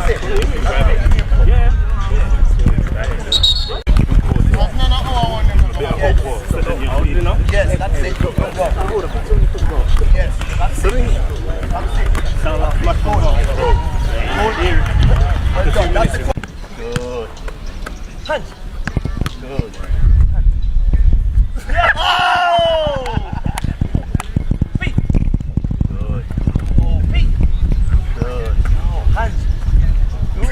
That's it. Yes, that's it. Yes, that's it. Sound like flash Well done. That's it. Good. Hands. Good. Oh! Feet. Good. Oh, feet. Good. Oh, hands.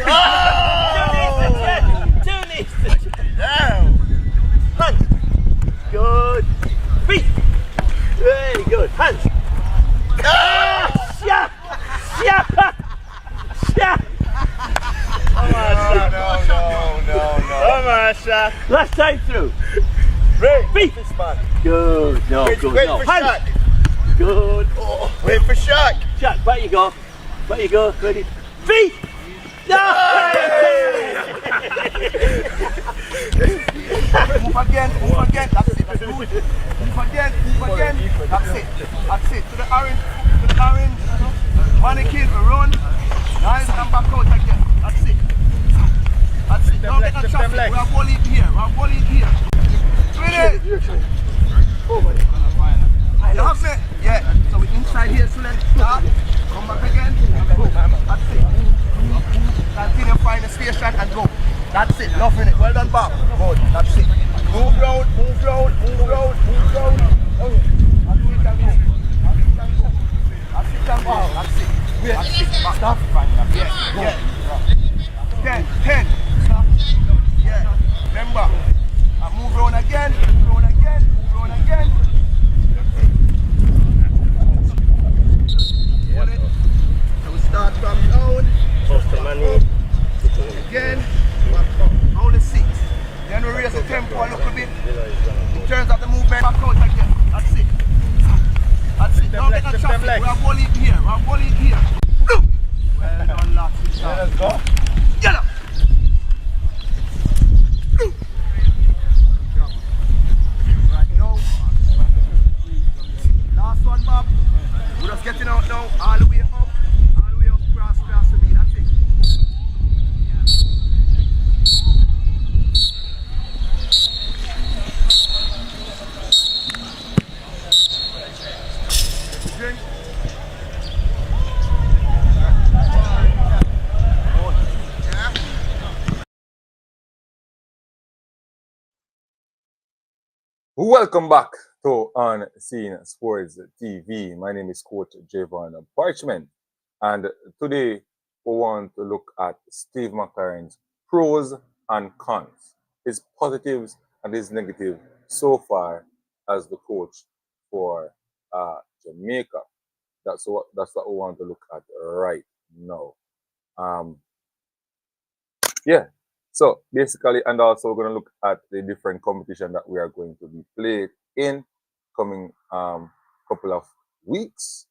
Oh! Two knees to chest. Down. Hands. Good. Feet. Very good. Hands. Ah! Yeah. Yeah. Yeah. No. Come on, shot. Last time through. Right. Feet. Good. No, wait, good. wait No. for Hands. shot. Good. Oh, wait for shot. Shot. Back you go. Back you go. Ready. Feet. No. Move again. That's it. That's good. Move again. That's it. To the orange. Mannequin, run. Nice, and back out again. That's it. Don't get a traffic. We are ball it here. Ready? Oh my God. You have me? Yeah. So we inside here, Sulen. Start. Come back again. And go. That's it. Continue find the station and go. That's it. Loving it. Well done, Bob. Good. That's it. Move round. That's it. Stop. Yeah. 10. Stop. Yeah. Remember. Move round again. So we start from down. Again. Hold the seat. Then we raise the tempo a little bit. In terms of the movement, back out again. That's it. Don't get a traffic. We are ball it here. Well done, lads. Let's go. Get up. Right now. Last one, Bob. We're just getting out now. All the way up. Cross the beat. That's it. Drink. Welcome back to On Scene Sports TV. My name is Coach Javon Parchment, and today we want to look at Steve McClaren's pros and cons, his positives and his negatives so far as the coach for Jamaica. That's what we want to look at right now. So basically, and also we're going to look at the different competition that we are going to be played in coming couple of weeks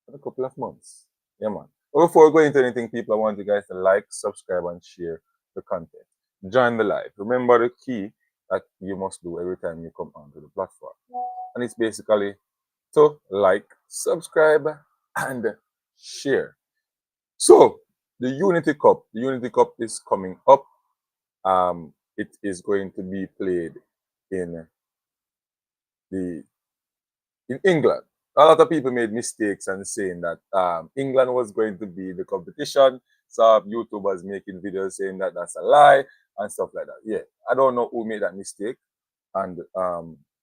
and a couple of months. Yeah, man. But before we go into anything, people, I want you guys to like, subscribe, and share the content. Join the live. Remember the key that you must do every time you come onto the platform. And it's basically to like, subscribe, and share. So the Unity Cup is coming up. It is going to be played in England. A lot of people made mistakes and saying that England was going to be the competition. Some YouTubers making videos saying that that's a lie and stuff like that. Yeah, I don't know who made that mistake and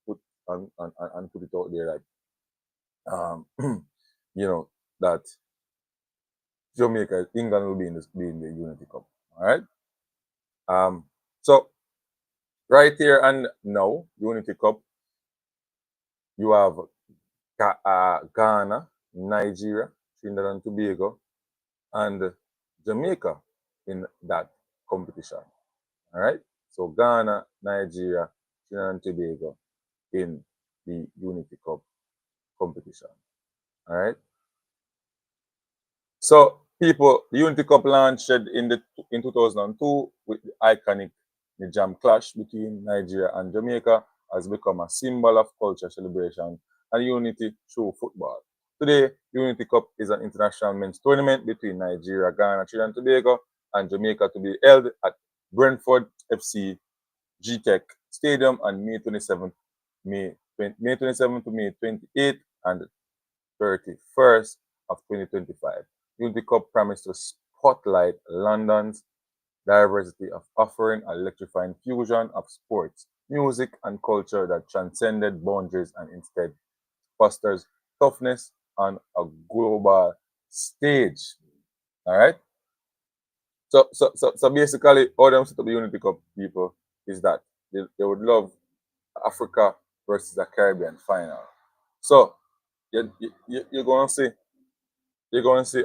put it out there like that England will be in the Unity Cup. All right. So right here and now, Unity Cup, you have Ghana, Nigeria, Trinidad and Tobago, and Jamaica in that competition. All right. So Ghana, Nigeria, Trinidad and Tobago in the Unity Cup competition. All right. So people, the Unity Cup launched in 2002 with the iconic Jam clash between Nigeria and Jamaica has become a symbol of culture, celebration, and unity through football. Today, Unity Cup is an international men's tournament between Nigeria, Ghana, Trinidad and Tobago, and Jamaica to be held at Brentford FC G-Tech Stadium on May 27th, May 27th to May 28th and 31st of 2025. Unity Cup promised to spotlight London's diversity of offering, electrifying fusion of sports, music, and culture that transcended boundaries and instead fosters toughness on a global stage. All right. So basically, all them set up the Unity Cup people is that they would love Africa versus the Caribbean final. So you're going to see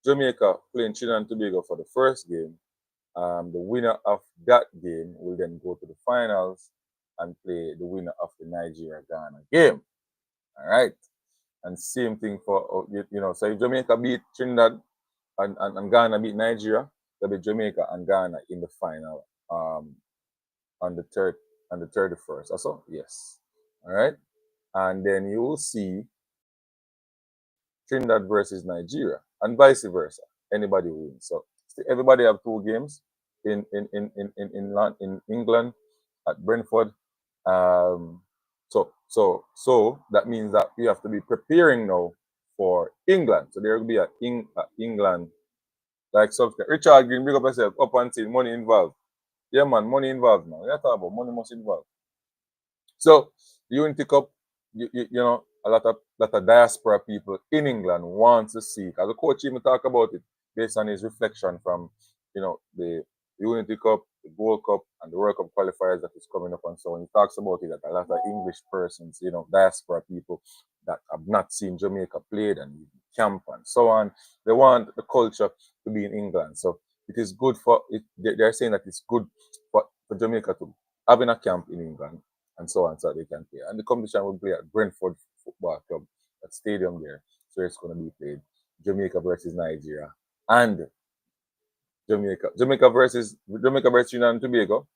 Jamaica playing Trinidad and Tobago for the first game. The winner of that game will then go to the finals and play the winner of the Nigeria-Ghana game. All right. And same thing for, so if Jamaica beat Trinidad and Ghana beat Nigeria, there'll be Jamaica and Ghana in the final on the 31st. Also, yes. All right. And then you will see Trinidad versus Nigeria and vice versa. Anybody wins. So everybody have 2 games in England at Brentford. So that means that we have to be preparing now for England. So there will be England like subscribe. Richard Green, big up yourself, up until money involved. Yeah, man, money involved now. You talk about money must involve. So the Unity Cup, you know, a lot of diaspora people in England want to see. As the coach even talk about it based on his reflection from, the Unity Cup, the World Cup, and the World Cup Qualifiers that is coming up. And so when he talks about it, that a lot of English persons, diaspora people that have not seen Jamaica played and camp and so on, they want the culture to be in England. So it is good for it. They're saying that it's good for Jamaica to having a camp in England and so on, so they can play. And the competition will play at Brentford Football Club, that stadium there. So it's going to be played Jamaica versus Nigeria and Jamaica versus Trinidad and Tobago.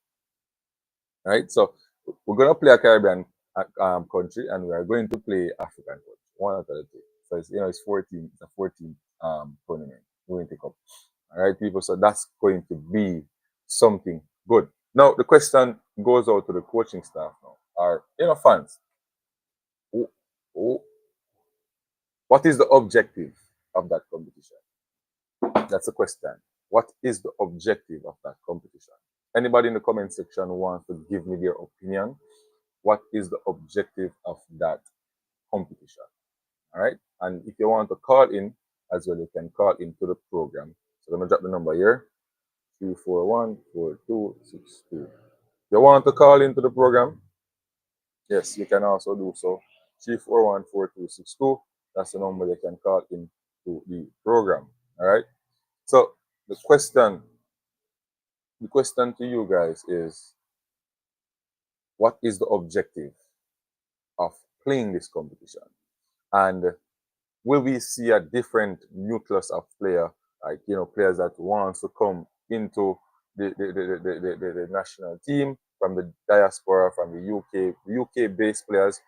Right? So we're going to play a Caribbean country and we are going to play African country. One out of the two. So it's 14. It's a 14 tournament, Unity Cup. All right, people. So that's going to be something good. Now the question goes out to the coaching staff now, or fans. What is the objective of that competition? That's the question. What is the objective of that competition? Anybody in the comment section wants to give me their opinion? What is the objective of that competition? All right. And if you want to call in as well, you can call into the program. So I'm going to drop the number here, 341-4262. If you want to call into the program, yes, you can also do so. 341-4262. That's the number you can call into the program. All right. So the question to you guys is, what is the objective of playing this competition? And will we see a different nucleus of player, like players that wants to come into the national team from the diaspora, from the UK based players,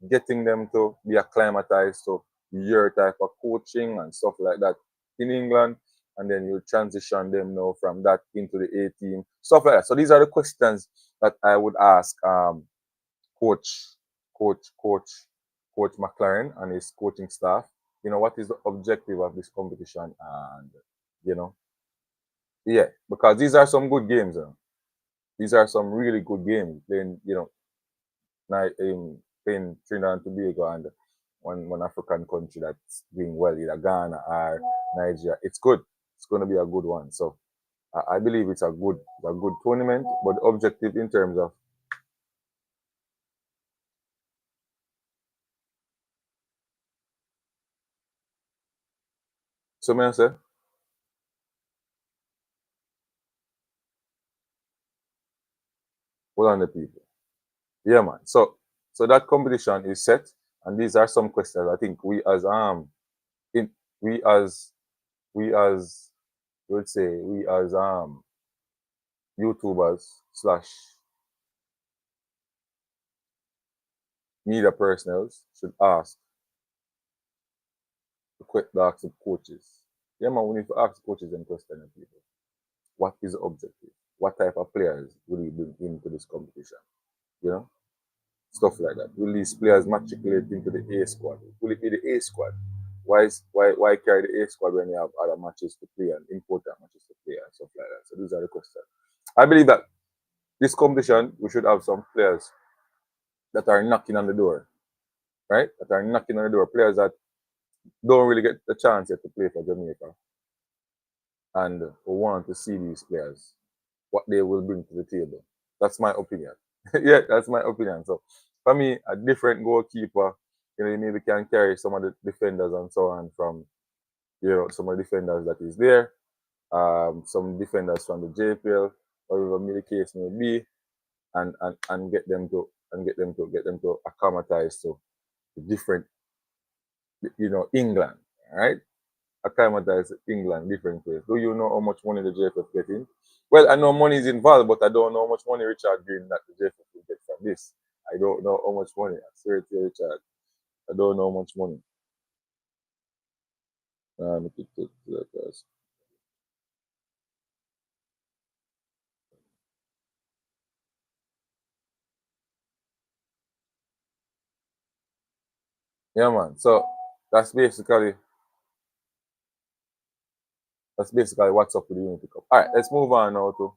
getting them to be acclimatized to your type of coaching and stuff like that in England, and then you transition them now from that into the A team, stuff like that. So these are the questions that I would ask Coach McLaren and his coaching staff. What is the objective of this competition? And yeah, because these are some good games. These are some really good games. Playing playing Trinidad and Tobago and one African country that's doing well, either Ghana or Nigeria. It's good. It's going to be a good one. So I believe it's a good tournament. But the objective in terms of may I say? Hold on, the people. Yeah, man. So that competition is set, and these are some questions I think we as YouTubers media personnel should ask the coaches. Yeah, man, we need to ask coaches and question people. What is the objective? What type of players will we bring into this competition? You know, stuff like that. Will these players matriculate into the A squad? Will it be the A squad? Why carry the A squad when you have other matches to play and important matches to play and stuff like that? So these are the questions. I believe that this competition we should have some players that are knocking on the door, right? That are knocking on the door. Players that don't really get the chance yet to play for Jamaica and want to see these players, what they will bring to the table. That's my opinion. Yeah, that's my opinion. So for me, a different goalkeeper, maybe can carry some of the defenders and so on from, some of the defenders that is there, some defenders from the JPL, whatever the case may be, and get them to acclimatize to the different, England, right? Acclimatize England, different place. Do you know how much money the JFF getting? Well, I know money is involved, but I don't know how much money Richard Green that the JFF will get from this. I don't know how much money. I swear to you, Richard. I don't know how much money. Yeah, man. So that's basically what's up with the Unity Cup. All right, let's move on now to.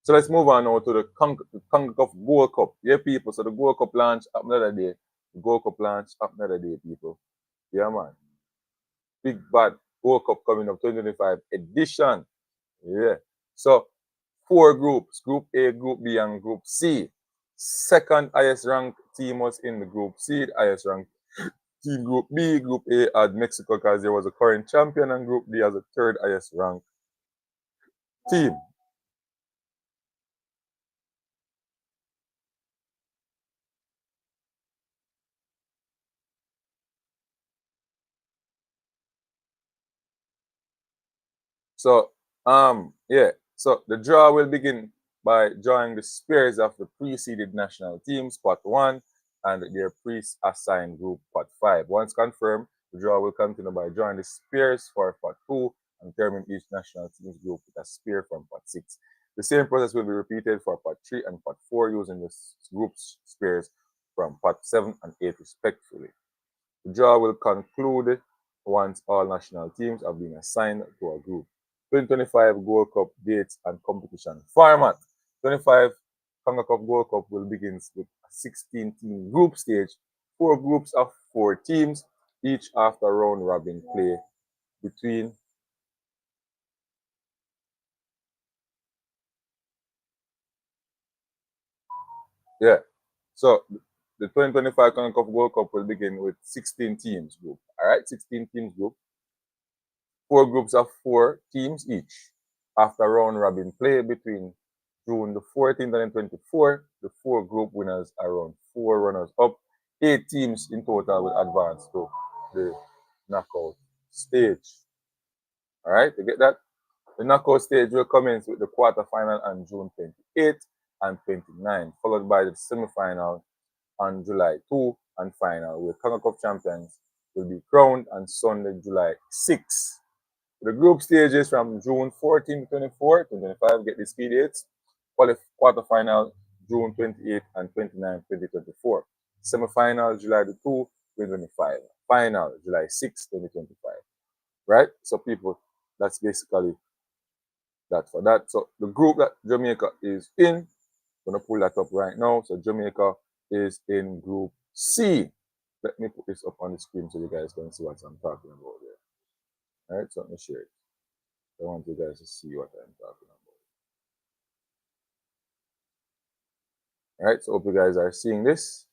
So let's move on now to the Congo Cup Gold Cup. Yeah, people. So the Gold Cup launch up another day. The Gold Cup launch up another day, people. Yeah, man. Big bad World Cup coming up 2025 edition. Yeah. So 4 groups, Group A, Group B, and Group C. Second highest ranked team was in the Group C. The highest ranked team Group B. Group A had Mexico because there was a current champion, and Group D has a third highest ranked team. So, yeah. So the draw will begin by drawing the spears of the preceded national teams, pot 1, and their pre-assigned group, pot 5. Once confirmed, the draw will continue by drawing the spears for pot 2 and determine each national team's group with a spear from pot 6. The same process will be repeated for pot 3 and pot 4 using the group's spears from pot 7 and 8 respectively. The draw will conclude once all national teams have been assigned to a group. 2025 World Cup dates and competition format. 25 Congo Cup World Cup will begin with a 16-team group stage, 4 groups of 4 teams, each after round robin play between So the 2025 Congo Cup World Cup will begin with 16 teams group. All right, 16 teams group. 4 groups of 4 teams each. After round robin play between June the 14th and 24th, the 4 group winners are around 4 runners up. 8 teams in total will advance to the knockout stage. All right, you get that? The knockout stage will commence with the quarterfinal on June 28th and 29th, followed by the semifinal on July 2 and final, where Congo Cup champions will be crowned on Sunday, July 6th. The group stages from June 14 to 24, 2025, get the speed dates. Quarterfinal, June 28 and 29, 2024. Semifinal, July 2, 2025. Final, July 6, 2025. Right? So, people, that's basically that for that. So, the group that Jamaica is in, I'm going to pull that up right now. So, Jamaica is in Group C. Let me put this up on the screen so you guys can see what I'm talking about there. All right, so let me share it. I want you guys to see what I'm talking about. All right, so hope you guys are seeing this.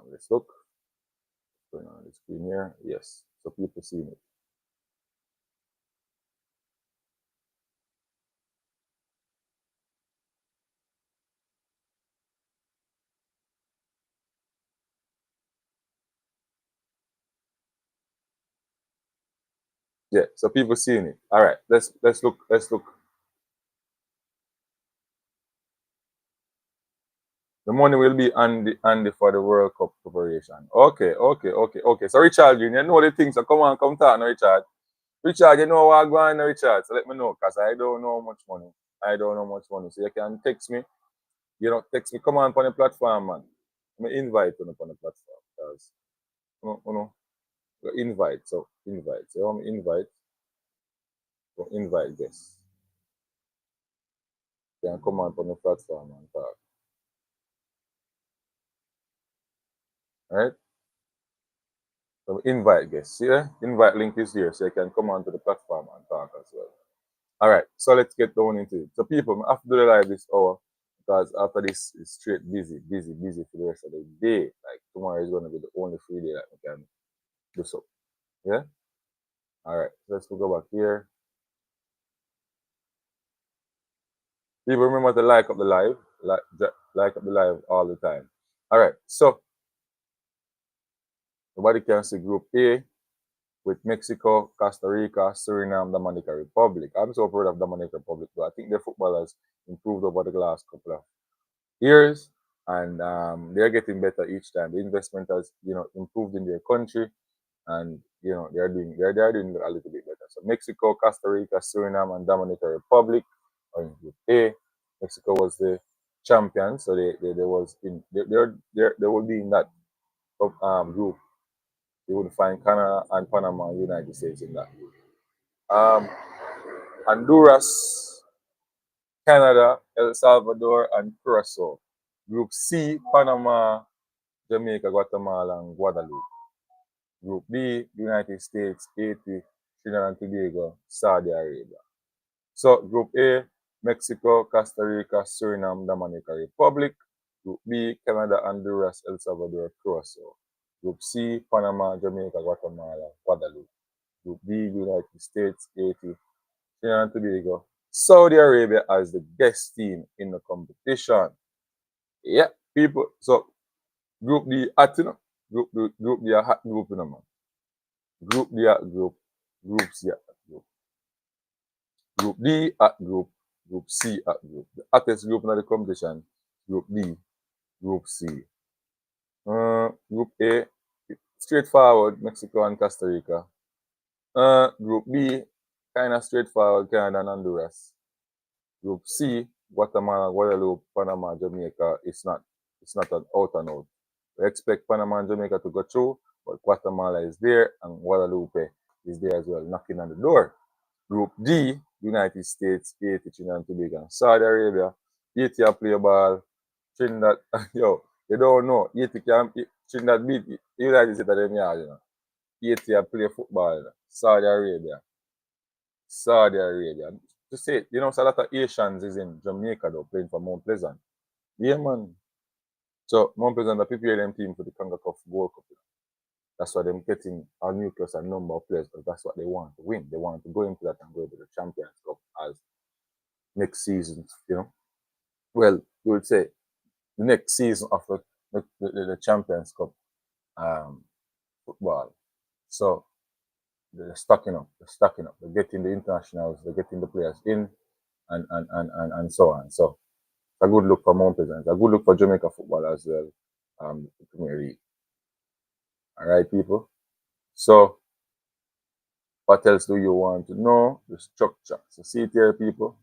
Let's look. What's going on the screen here? Yes, so people seeing it. Yeah, so people seeing it. All right, let's look. The money will be on the for the World Cup preparation. Okay. So Richard, you know the things. So come on, come talk now, Richard. Richard, you know what I'm going on, Richard. So let me know, because I don't know much money. I don't know much money. So you can text me. You know, text me. Come on the platform, man. I'm invite you on the platform. Because invite. So invite. So I'm invite. So invite guests. You can come on the platform and talk. All right? So invite guests. Yeah? Invite link is here, so you can come onto the platform and talk as well. All right, so let's get down into it. So people, I have to do the live this hour because after this it's straight busy for the rest of the day. Like tomorrow is gonna be the only free day that we can do so. Yeah? All right, let's go back here. People remember to like up the live, like up the live all the time. All right, so nobody can see Group A with Mexico, Costa Rica, Suriname, Dominican Republic. I'm so proud of Dominican Republic, but I think their football has improved over the last couple of years, and they're getting better each time. The investment has, improved in their country, and they're doing a little bit better. So Mexico, Costa Rica, Suriname, and Dominican Republic are in Group A. Mexico was the champion, so they would be in that group. You would find Canada and Panama, United States in that group. Honduras, Canada, El Salvador, and Curacao. Group C, Panama, Jamaica, Guatemala, and Guadeloupe. Group B, United States, Haiti, Trinidad and Tobago, Saudi Arabia. So Group A, Mexico, Costa Rica, Suriname, Dominican Republic. Group B, Canada, Honduras, El Salvador, Curacao. Group C, Panama, Jamaica, Guatemala, Guadeloupe. Group D, United States, Haiti, Trinidad and Tobago, Saudi Arabia as the guest team in the competition. Yeah, people. So Group D at Group D a hot group, man. Group D at group. Group C at group. Group D at group. Group C at group. The hottest group in the competition. Group D. Group C. Group A, straightforward, Mexico and Costa Rica. Group B, kind of straightforward, Canada and Honduras. Group C, Guatemala, Guadeloupe, Panama, Jamaica. It's not an out and out. We expect Panama and Jamaica to go through, but Guatemala is there and Guadeloupe is there as well, knocking on the door. Group D, United States, Haiti, Trinidad and Tobago, and Saudi Arabia. Haiti play ball. Trinidad, yo, you don't know. Haiti can Trinidad beat United States at them yard, Haiti play football. Saudi Arabia. To say, so a lot of Asians is in Jamaica though, playing for Mount Pleasant. Yeah, man. So Mount Pleasant, they prepare them team for the Congo Cup World Cup. That's why they're getting a nucleus and number of players, because that's what they want to win. They want to go into that and go to the Champions Cup as next season, Well, you would say the next season of the Champions Cup football. So they're stacking up. They're getting the internationals, they're getting the players in, and so on. So it's a good look for Mount Pleasant. It's a good look for Jamaica football as well. The Premier League. All right, people. So what else do you want to know? The structure. So see it here, people.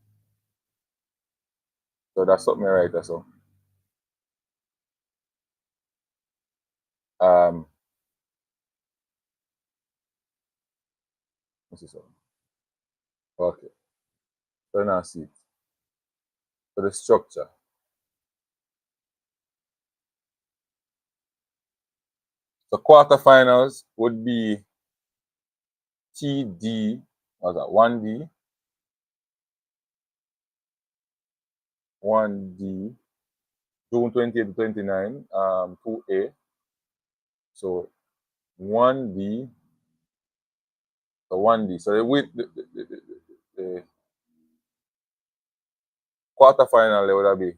So that's something right there. So this is something. Okay. So now see it. So the structure. So quarterfinals would be TD, what's that? 1D, 1D, June 20th to 29, 2A. So 1D, so 1D. So with the quarterfinal, there would be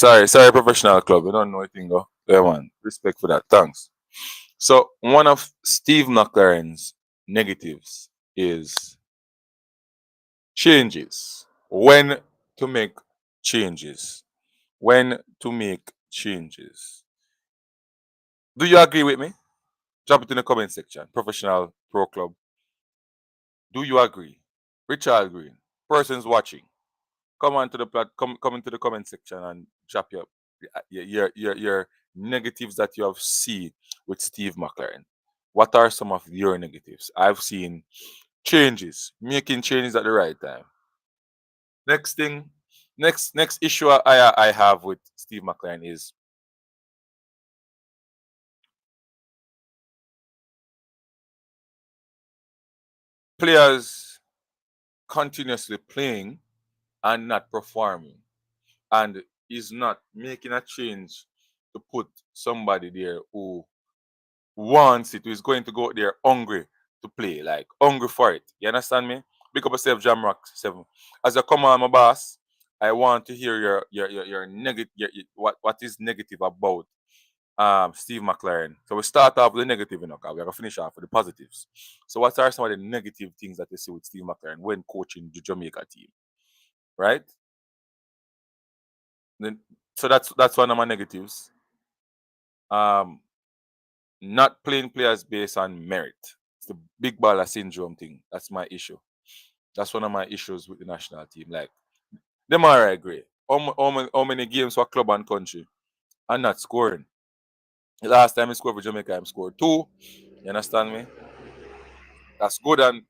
Sorry, professional club. You don't know anything, go. Yeah, man. Respect for that. Thanks. So one of Steve McClaren's negatives is changes. When to make changes. When to make changes. Do you agree with me? Drop it in the comment section. Professional pro club. Do you agree? Richard Green. Persons watching. Come on to the come into the comment section and drop your negatives that you have seen with Steve McClaren. What are some of your negatives? I've seen changes, making changes at the right time. Next thing, next issue I have with Steve McClaren is players continuously playing and not performing, and is not making a change to put somebody there who wants it, who is going to go out there hungry to play, like hungry for it. You understand me? Pick up yourself, Jamrock 7. As a come on, my boss, I want to hear your negative, what is negative about Steve McClaren. So we start off with the negative, you know, 'cause we're gonna finish off with the positives. So what are some of the negative things that you see with Steve McClaren when coaching the Jamaica team? Right? Then so that's one of my negatives. Um Not playing players based on merit. It's the big baller syndrome thing. That's my issue. That's one of my issues with the national team. Like, them are right, great. How many games for club and country and not scoring? The last time I scored for Jamaica, I scored 2. You understand me? That's good and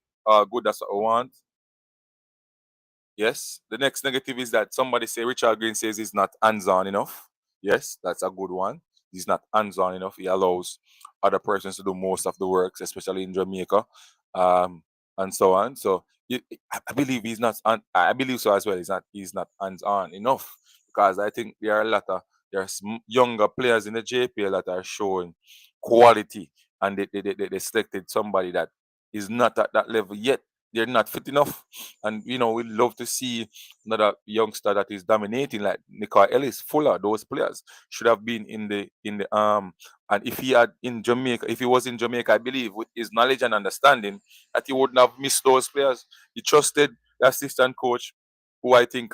good. That's what I want. Yes. The next negative is that somebody say Richard Green says he's not hands-on enough. Yes, that's a good one. He's not hands-on enough. He allows other persons to do most of the works, especially in Jamaica, um, and so on. So I believe he's not. I believe so as well. He's not hands-on enough because I think there are a lot of there's younger players in the JPL that are showing quality, and they selected somebody that is not at that level yet. They're not fit enough. And we'd love to see another youngster that is dominating like Nico Ellis, Fuller. Those players should have been in the. And if he had in Jamaica, if he was in Jamaica, I believe with his knowledge and understanding that he wouldn't have missed those players. He trusted the assistant coach, who I think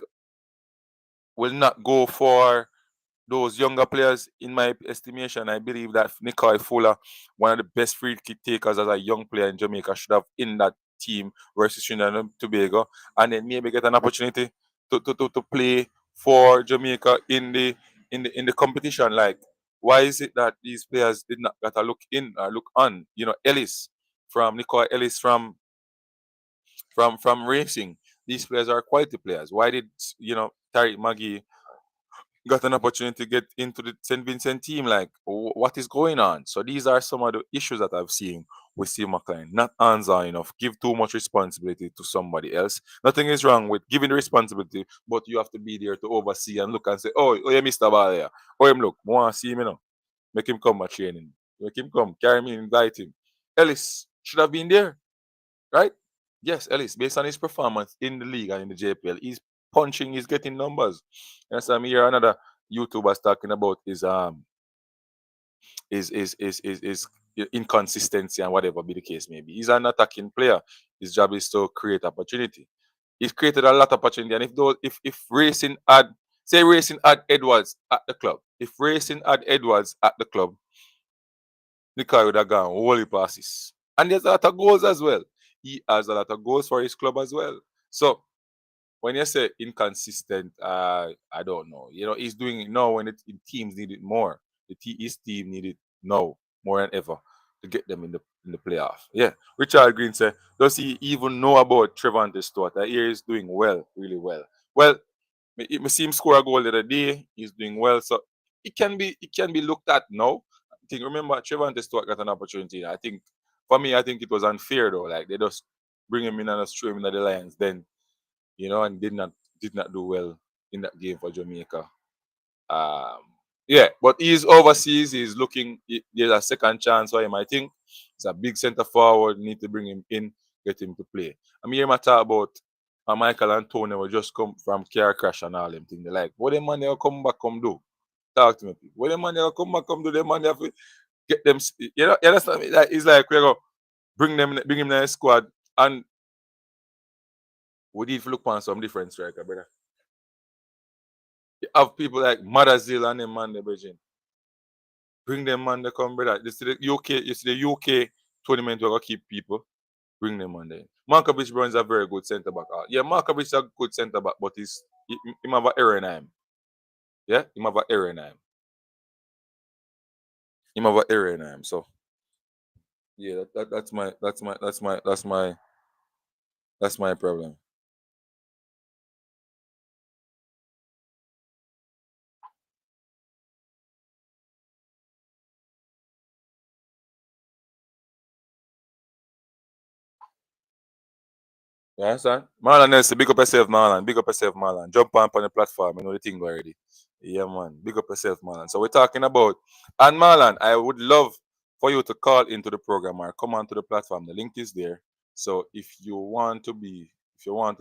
will not go for those younger players. In my estimation, I believe that Nikai Fuller, one of the best free kick takers as a young player in Jamaica, should have in that team versus Trinidad and Tobago, and then maybe get an opportunity to play for Jamaica in the competition. Like, why is it that these players did not get a look in or look on? Ellis from Nikai Ellis from racing. These players are quality players. Why did Tariq Maggie got an opportunity to get into the St. Vincent team? Like, what is going on? So these are some of the issues that I've seen with Steve McClaren. Not hands-on enough. Give too much responsibility to somebody else. Nothing is wrong with giving the responsibility, but you have to be there to oversee and look and say, oh, you missed the ball here. Oh, him look, want to see him, Make him come my training. Make him come, carry me, invite him. Ellis should have been there, right? Yes, Ellis, based on his performance in the league and in the JPL, he's punching, he's getting numbers. And so I'm here another YouTuber's talking about his inconsistency and whatever be the case may be. He's an attacking player. His job is to create opportunity. He's created a lot of opportunity. And if Racing had Edwards at the club, Nikai would have gone wholly passes. And there's a lot of goals as well. He has a lot of goals for his club as well. So when you say inconsistent, I don't know. He's doing it now when teams need it more. His team need it now more than ever to get them in the playoff. Yeah. Richard Green said, does he even know about Trevante Stewart? I hear he's doing well, really well. Well, I see him score a goal the other day. He's doing well. So it can be looked at now. Remember, Trevante Stewart got an opportunity. For me, I think it was unfair though. Like, they just bring him in and just throw him in the Lions. Then and did not do well in that game for Jamaica. Yeah, but he's overseas. He's looking. There's a second chance for him. I think it's a big center forward. Need to bring him in, get him to play. I'm here to talk about And Michael and Tony will just come from car crash and all them things. They're like, what them man they will come back come do? Talk to me, people. What them man they will come back come do? Them man they have to get them. You know, you understand me? Like, it's like we go bring him in the squad, and we need to look on some different striker, brother. You have people like Madazil and them man the Virgin. Bring them man they come, brother. You see the UK tournament we're gonna keep people. Bring them on there. Markovic Brown is a very good centre back. Yeah, Markovic is a good centre back, but he have an error in him. Yeah, he have an error in him. He have an error in him. So yeah, that's my problem. You understand? Marlon Nelson, big up yourself, Marlon. Big up yourself, Marlon. Jump on the platform. You know the thing already. Yeah, man. Big up yourself, Marlon. So we're talking about, and Marlon, I would love for you to call into the program or come onto the platform. The link is there. So if you want to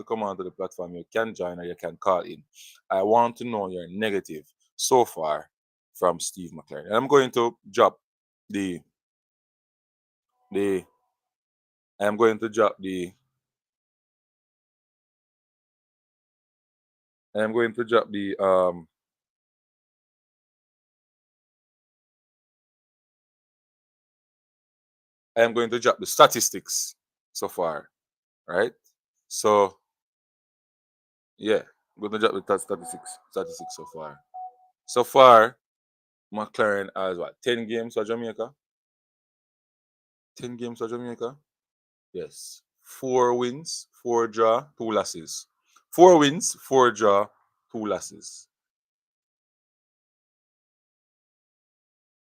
come onto the platform, you can join or you can call in. I want to know your negative so far from Steve McClaren. And I'm going to drop the I'm going to drop the I'm going to drop the statistics so far, right? So yeah, I'm going to drop the statistics so far. So far, McLaren has what 10 games for Jamaica? 10 games for Jamaica? Yes. 4 wins, 4 draw, 2 losses. 4 wins, 4 draw, 2 losses.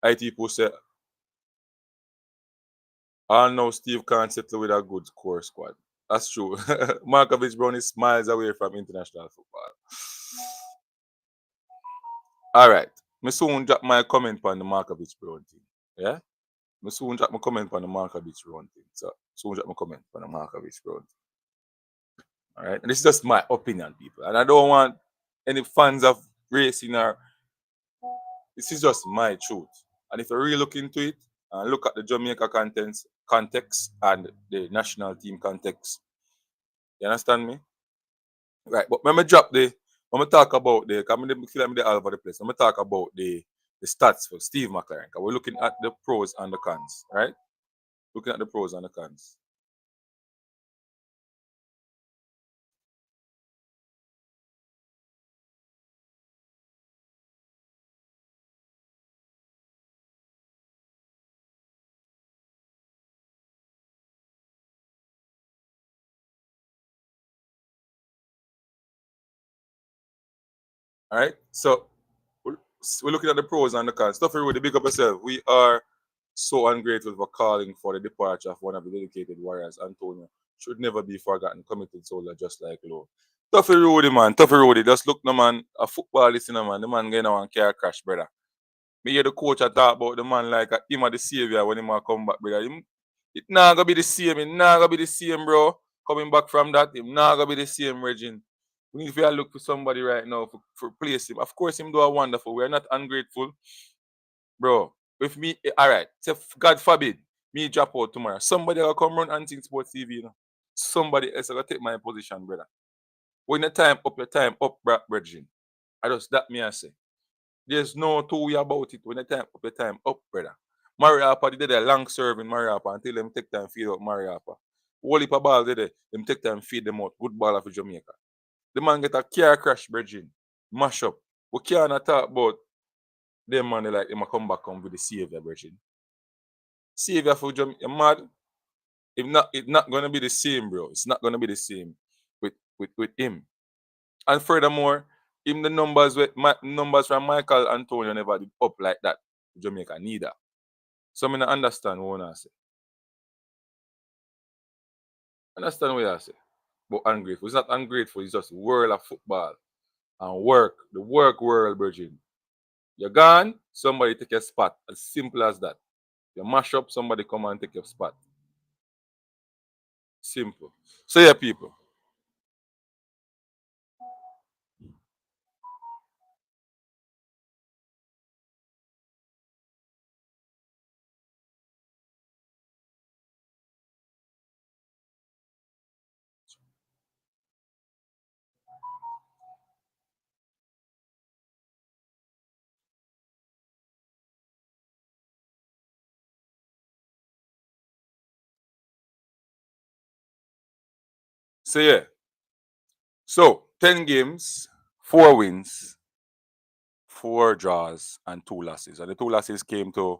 IT people say, I know Steve can't settle with a good core squad. That's true. Markovic Brown is miles away from international football. All right. Me soon drop my comment on the Markovic Brown thing. Yeah? Me soon drop my comment on the Markovic Brown thing. So, soon drop my comment on the Markovic Brown thing. All right? And this is just my opinion, people. And I don't want any fans of racing or... This is just my truth. And if you really look into it and look at the Jamaica context and the national team context, you understand me? Right. But when I talk about the, because I feel like I'm all over the place. When I talk about the stats for Steve McClaren, because we're looking at the pros and the cons, right? Looking at the pros and the cons. All right. So we're looking at the pros and the cons. Stuff everybody, big up yourself. We are so ungrateful for calling for the departure of one of the dedicated warriors, Antonio. Should never be forgotten, committed soldier just like Low. Toughy Rudy, man. Toughy Rudy. Just look, no man. A football listener, man. The man getting on car crash, brother. Me hear the coach talk about the man like him are the savior when him a come back, brother. It not gonna be the same. It not gonna be the same, bro. Coming back from that, him not gonna be the same, Regine. We need to look for somebody right now for place him. Of course, him do a wonderful. We are not ungrateful, bro. With me, all right. So God forbid, me drop out tomorrow. Somebody will come run Anting Sports TV, you know. Somebody else will take my position, brother. When the time up, your time up, brethren. I just that me I say. There's no two way about it. When the time up, your time up, brother. Mariapa did a long serving Mariapa until them take time feed out Mariapa. Whole heap of ball did them take time feed them out. Good ball for Jamaica. The man get a car crash, brethren. Mash up. We can't talk about them man like him come back with the savior, brethren. Savior for Jamaica. You mad? It's not gonna be the same, bro. It's not gonna be the same with him. And furthermore, him the numbers from Michael Antonio never did up like that to Jamaica neither. So I understand what I say. Understand what I say. But ungrateful. It's not ungrateful, it's just world of football and work. The work world, Virgin. You're gone, somebody take your spot. As simple as that. You mash up, somebody come and take your spot. Simple. So yeah, people. So yeah. So 10 games, 4 wins, 4 draws, and 2 losses. And the 2 losses came to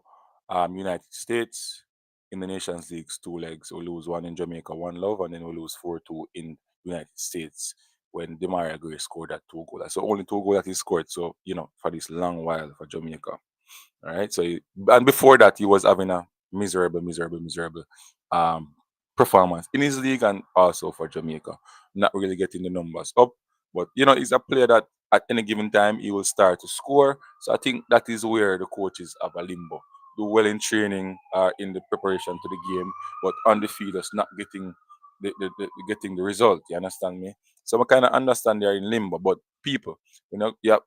United States in the Nations League's 2 legs. We lose 1 in Jamaica, 1 love, and then we lose 4-2 in United States when Demaria Gray scored that 2 goals. So only 2 goals that he scored. So, for this long while for Jamaica. All right. So, and before that, he was having a miserable um, performance in his league and also for Jamaica. Not really getting the numbers up, but he's a player that at any given time he will start to score. So I think that is where the coaches have a limbo. Do well in training or in the preparation to the game, but on the field is not getting getting the result. You understand me? So I kind of understand they're in limbo, but people, yeah,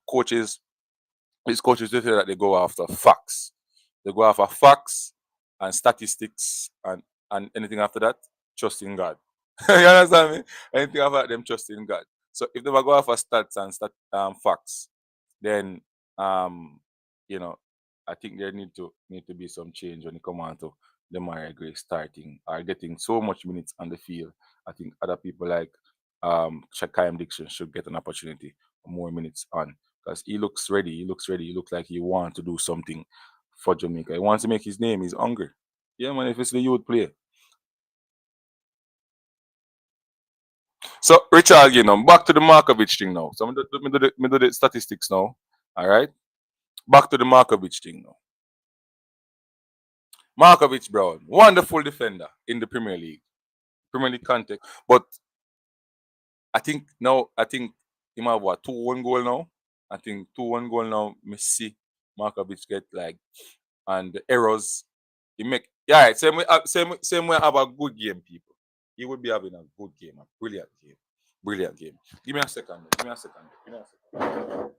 coaches these coaches do that they go after facts. They go after facts and statistics and anything after that, trust in God. You understand me? Anything after them, trust in God. So if they go after stats and facts, then you know, I think there need to be some change when it comes on to the Maria Gray starting or getting so much minutes on the field. I think other people like Shakaim Dixon should get an opportunity for more minutes on because he looks ready. He looks ready. He looks like he wants to do something for Jamaica. He wants to make his name. He's hungry. Yeah, man, if it's the youth player. So, Richard, back to the Markovic thing now. So, me do the statistics now. All right? Back to the Markovic thing now. Markovic Brown, wonderful defender in the Premier League context. But I think he might have what 2-1 goal now. I think 2-1 goal now. Me see Markovic get like and the errors he make. Yeah, same way have a good game, people. He would be having a good game, a brilliant game. Brilliant game. Give me a second. Give me a second.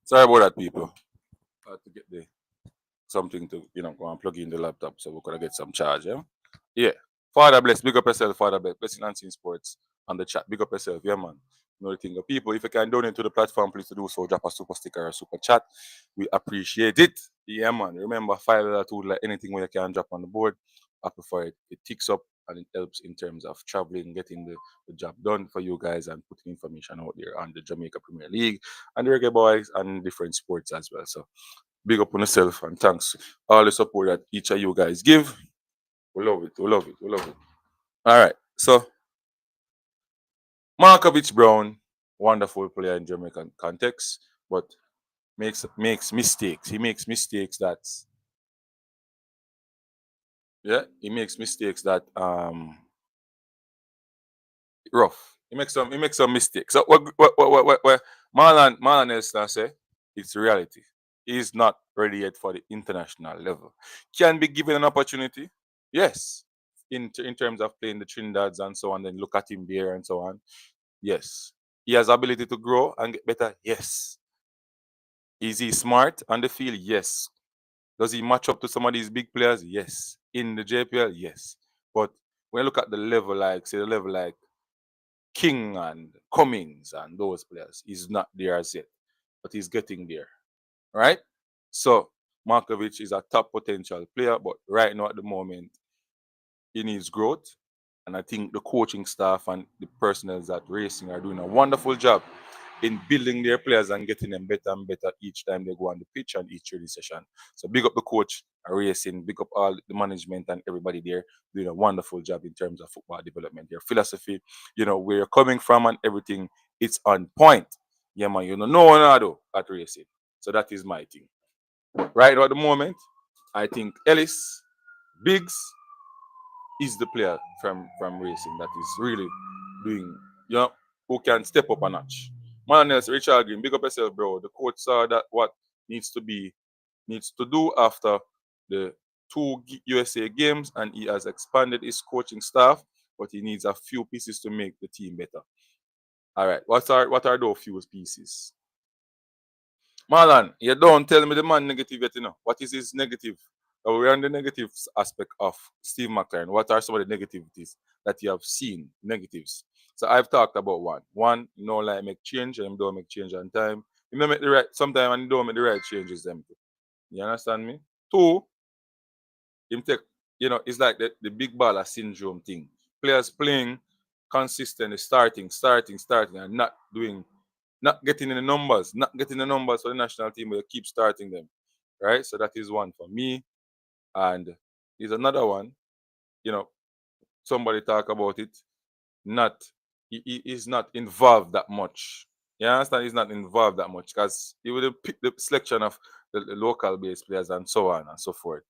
Sorry about that, people. I had to get something to go and plug in the laptop so we could get some charge. Yeah. Father bless, big up yourself, Father bless. Blessing and seeing sports on the chat. Big up yourself, yeah, man. You know the thing. People, if you can donate to the platform, please to do so. Drop a super sticker or a super chat. We appreciate it. Yeah, man. Remember, $5 to like anything where you can drop on the board. I prefer it. It ticks up and it helps in terms of traveling, getting the job done for you guys and putting information out there on the Jamaica Premier League and the Reggae Boys and different sports as well. So big up on yourself and thanks all the support that each of you guys give. We love it. We love it. We love it. All right. So Markovic Brown, wonderful player in Jamaican context, but makes mistakes. He makes mistakes that he makes mistakes that rough. He makes some mistakes. So what Marlon Nelson say, it's reality. He's not ready yet for the international level. Can be given an opportunity, yes. In terms of playing the Trinidad's and so on, then look at him there and so on. Yes. He has ability to grow and get better. Yes. Is he smart on the field? Yes. Does he match up to some of these big players? Yes. In the JPL? Yes. But when you look at the level like King and Cummings and those players, he's not there as yet. But he's getting there. Right? So Markovic is a top potential player, but right now at the moment, he needs growth. And I think the coaching staff and the personnel that racing are doing a wonderful job in building their players and getting them better and better each time they go on the pitch and each training session. So big up the coach, racing, big up all the management and everybody there doing a wonderful job in terms of football development. Their philosophy, where you're coming from and everything, it's on point. Yeah, man, no one at racing. So that is my thing. Right now at the moment, I think Ellis, Biggs is the player from racing that is really doing, who can step up a notch. Man else, Richard Green, big up yourself, bro. The coach saw that what needs to do after the two USA games, and he has expanded his coaching staff, but he needs a few pieces to make the team better. All right, what are those few pieces? Marlon, you don't tell me the man negative yet, What is his negative? We're on the negative aspect of Steve McClaren. What are some of the negativities that you have seen? Negatives. So I've talked about one. One, like make change and don't make change on time. You may make the right sometime and you don't make the right changes them. You understand me? Two, him take, it's like the big baller syndrome thing. Players playing consistently, starting, and not getting in the numbers for the national team, but you keep starting them. Right? So that is one for me. And there's another one, somebody talk about it. He is not involved that much. You understand? He's not involved that much because he would have picked the selection of the local based players and so on and so forth.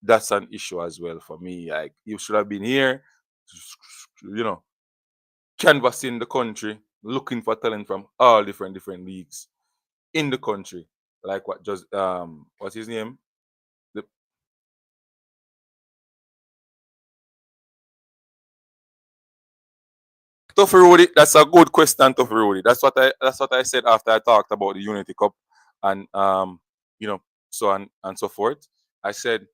That's an issue as well for me. Like, you should have been here, canvassing the country, looking for talent from all different leagues in the country. Like what just what's his name? Tough Rudy, that's a good question, Tough Rudy. That's what I said after I talked about the Unity Cup and so on and so forth. I said,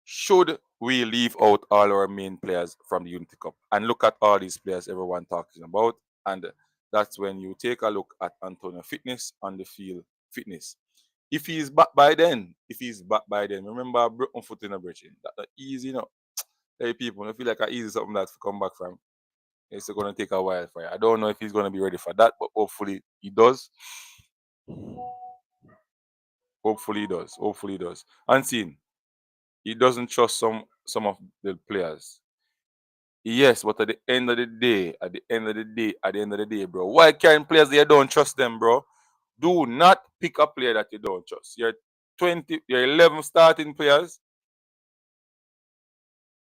should we leave out all our main players from the Unity Cup and look at all these players everyone talking about? And that's when you take a look at Antonio fitness on the field fitness. If he's back by then, remember broken foot in a bridge. That's easy, Hey people, I feel like I easy something that to come back from. It's going to take a while for you. I don't know if he's going to be ready for that, but hopefully he does. Hopefully he does. Unseen. He doesn't trust some of the players. Yes, but at the end of the day, bro, why can't players that you don't trust them, bro? Do not pick a player that you don't trust. You're 11 starting players.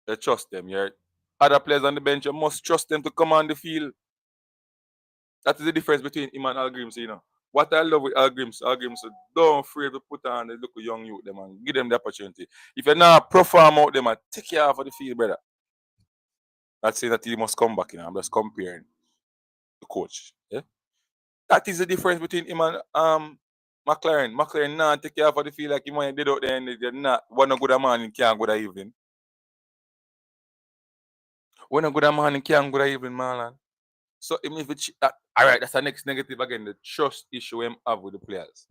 You trust them. Your other players on the bench, you must trust them to come on the field. That is the difference between him and Al Grims, What I love with Al Grims, don't afraid to put on the local young youth them and give them the opportunity. If you're not perform out them and take care of the field, brother. That's saying that he must come back, I'm just comparing the coach. Yeah? That is the difference between him and McLaren. McLaren not take care of the field like him when he did out there and they're not one good a man can't go that evening. One a good a man can't go that evening, man. So even if it's all right, that's the next negative again, the trust issue him have with the players.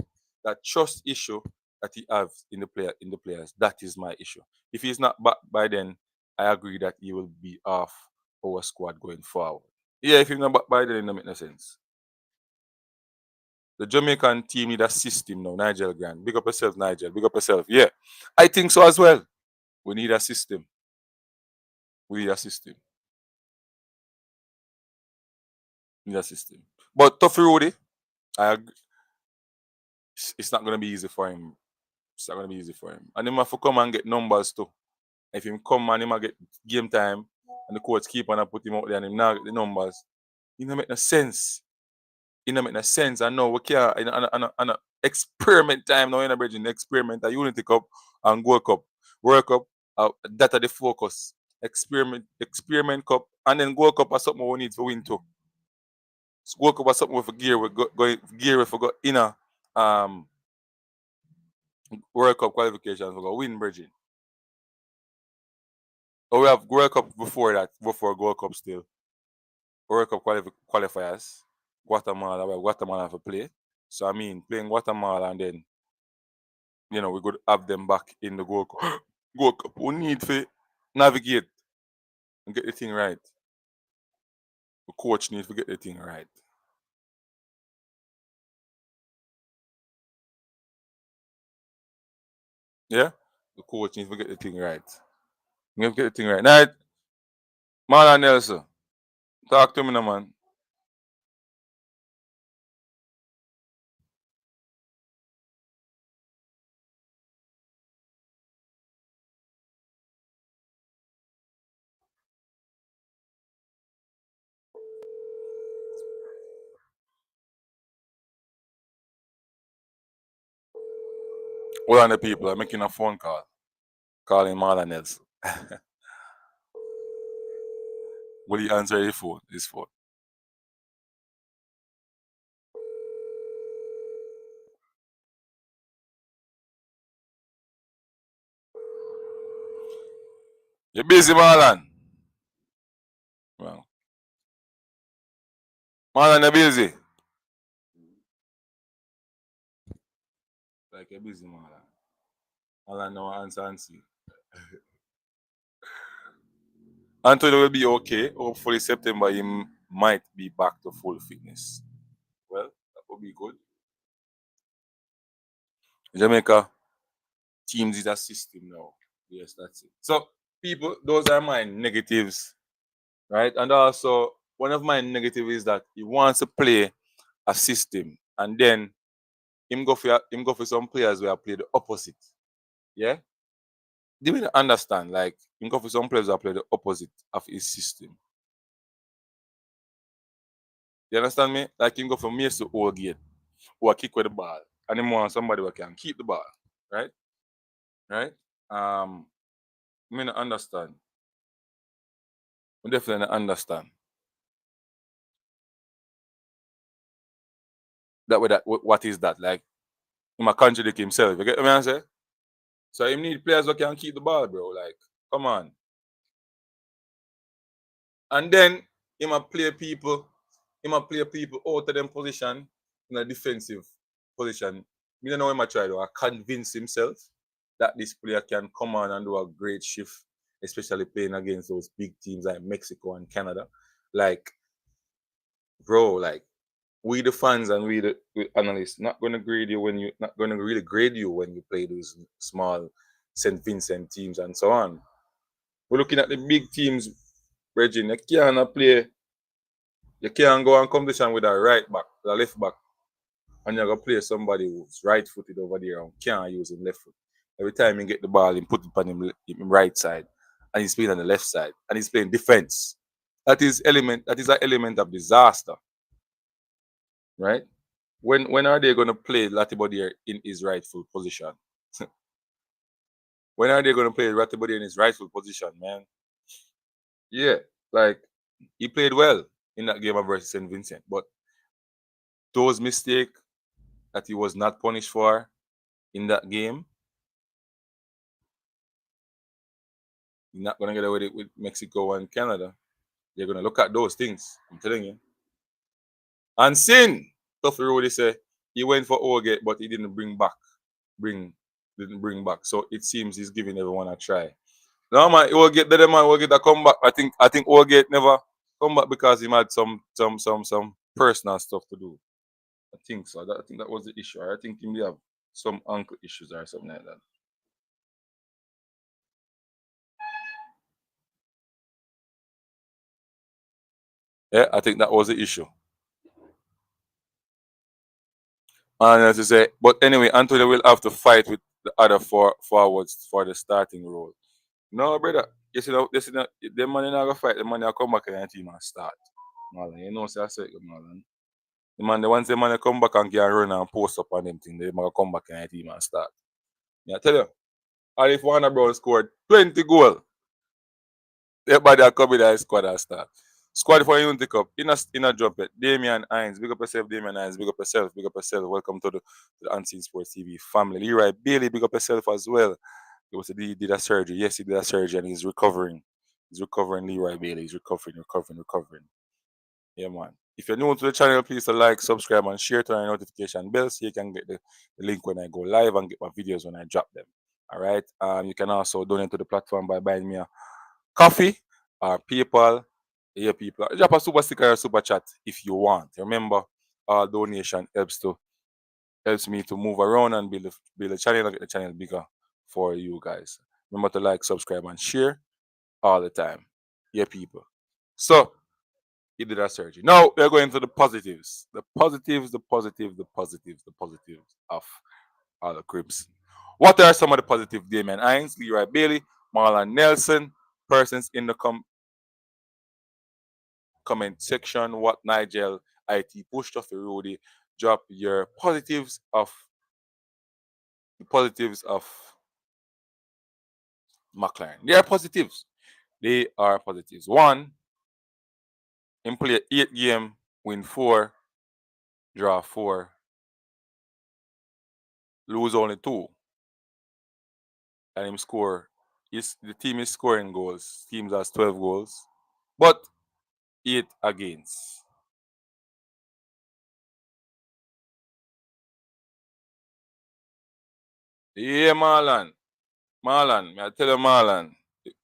That trust issue that he has in the players, that is my issue. If he's not back by then, I agree that he will be off our squad going forward. Yeah, if he's not back by then, it don't make no sense. The Jamaican team need a system now, Nigel Grant. Big up yourself, Nigel. Big up yourself. Yeah. I think so as well. We need a system. We need a system. But Tough Rudy, it's not gonna be easy for him. It's not gonna be easy for him. And he have to come and get numbers too. If him come and him get game time and the coach keep on put him out there and him now get the numbers, it don't make no sense. It don't make no sense. I know we can't an experiment time now in a bridging experiment a Unity Cup and Gold Cup. World Cup, that are the focus. Experiment cup and then Gold Cup are something we need to win too. So Gold Cup are something with gear we go in a World Cup qualifications we go win bridging. Or we have World Cup before Gold Cup still. World Cup qualifiers. Guatemala have to play. So I mean playing Guatemala and then we could have them back in the Gold Cup. Gold Cup. We need to navigate and get the thing right. The coach needs to get the thing right. Yeah? The coach needs to get the thing right. You have to get the thing right. Now, Marlon Nelson, talk to me now, man. Hold on, the people. I'm making a phone call. Calling Marlon Nelson. Will he answer his phone? You busy, Marlon? Well, Marlon, you busy? Like you're busy, Marlon. Marlon, no answer and see. Anthony will be okay. Hopefully, September he might be back to full fitness. Well, that would be good. Jamaica teams is a system now. Yes, that's it. So, people, those are my negatives, right? And also, one of my negatives is that he wants to play a system, and then him go for some players where I play the opposite. Yeah, do you understand? Like him go for some players who play the opposite of his system. You understand me? Like him go from Mace to Old Gate, who kick with the ball, and him want somebody who can keep the ball, right? Right? I mean, I understand. I definitely understand that. Way that what is that? Like him a contradict himself. You get what I say? So he need players who can keep the ball, bro. Like, come on. And then him a play people out of them position in a defensive position. Me don't know him a try to convince himself that this player can come on and do a great shift, especially playing against those big teams like Mexico and Canada. Like, bro, like we the fans and we the analysts not gonna grade you when you not gonna really grade you when you play those small St. Vincent teams and so on. We're looking at the big teams, Reggie. You can't go on competition with a right back, a left back, and you're gonna play somebody who's right footed over there and can't use him left foot. Every time he get the ball, he put it on him right side, and he's playing on the left side, and he's playing defense. That is an element of disaster, right? When are they gonna play Latibody in his rightful position? When are they gonna play Latibody in his rightful position, man? Yeah, like he played well in that game versus St. Vincent, but those mistakes that he was not punished for in that game, you're not gonna get away with it with Mexico and Canada. They're gonna look at those things. I'm telling you. And Sin, Tuffy Rudy say he went for Orgate, but he didn't didn't bring back. So it seems he's giving everyone a try. No man, Orgate, the man Orgate a come back. I think Orgate never come back because he had some personal stuff to do. I think so. I think that was the issue. I think he may have some ankle issues or something like that. Yeah, I think that was the issue. And as I say, but anyway, Anthony will have to fight with the other forwards for the starting role. No, brother. The man not gonna fight. The man will come back in the team and start. Marlon, you know, say I said it, Marlon. Once the man come back and can run and post up on them thing, they might come back in the team and start. Yeah, I tell you. And if Warner Brown scored 20 goals, everybody will come in the squad and start. Squad for Unity Cup. In a jump it. Damian Hines. Big up yourself, Damian Hines. Big up yourself. Big up yourself. Welcome to the Unseen Sports TV family. Leroy Bailey, big up yourself as well. He did a surgery. Yes, he did a surgery and he's recovering. He's recovering, Leroy Bailey. He's recovering. Yeah, man. If you're new to the channel, please like, subscribe, and share to our notification bell so you can get the link when I go live and get my videos when I drop them. All right. You can also donate to the platform by buying me a coffee or PayPal. Yeah, people. Drop a super sticker or super chat if you want. Remember, donation helps me to move around and build the channel and get the channel bigger for you guys. Remember to like, subscribe, and share all the time. Yeah, people. So he did a surgery. Now we're going to the positives. The positives of all the Crips. What are some of the positives? Damien Hines, Leroy Bailey, Marlon Nelson, persons in the comment section. What Nigel IT pushed off the Rudy. Drop your positives of the positives of McLaren. They are positives. They are positives. One, him play 8 game, win 4, draw 4, lose only 2, and him score. The team is scoring goals. Teams has 12 goals, but 8 against. Yeah, Marlon. Marlon, I tell you, Marlon.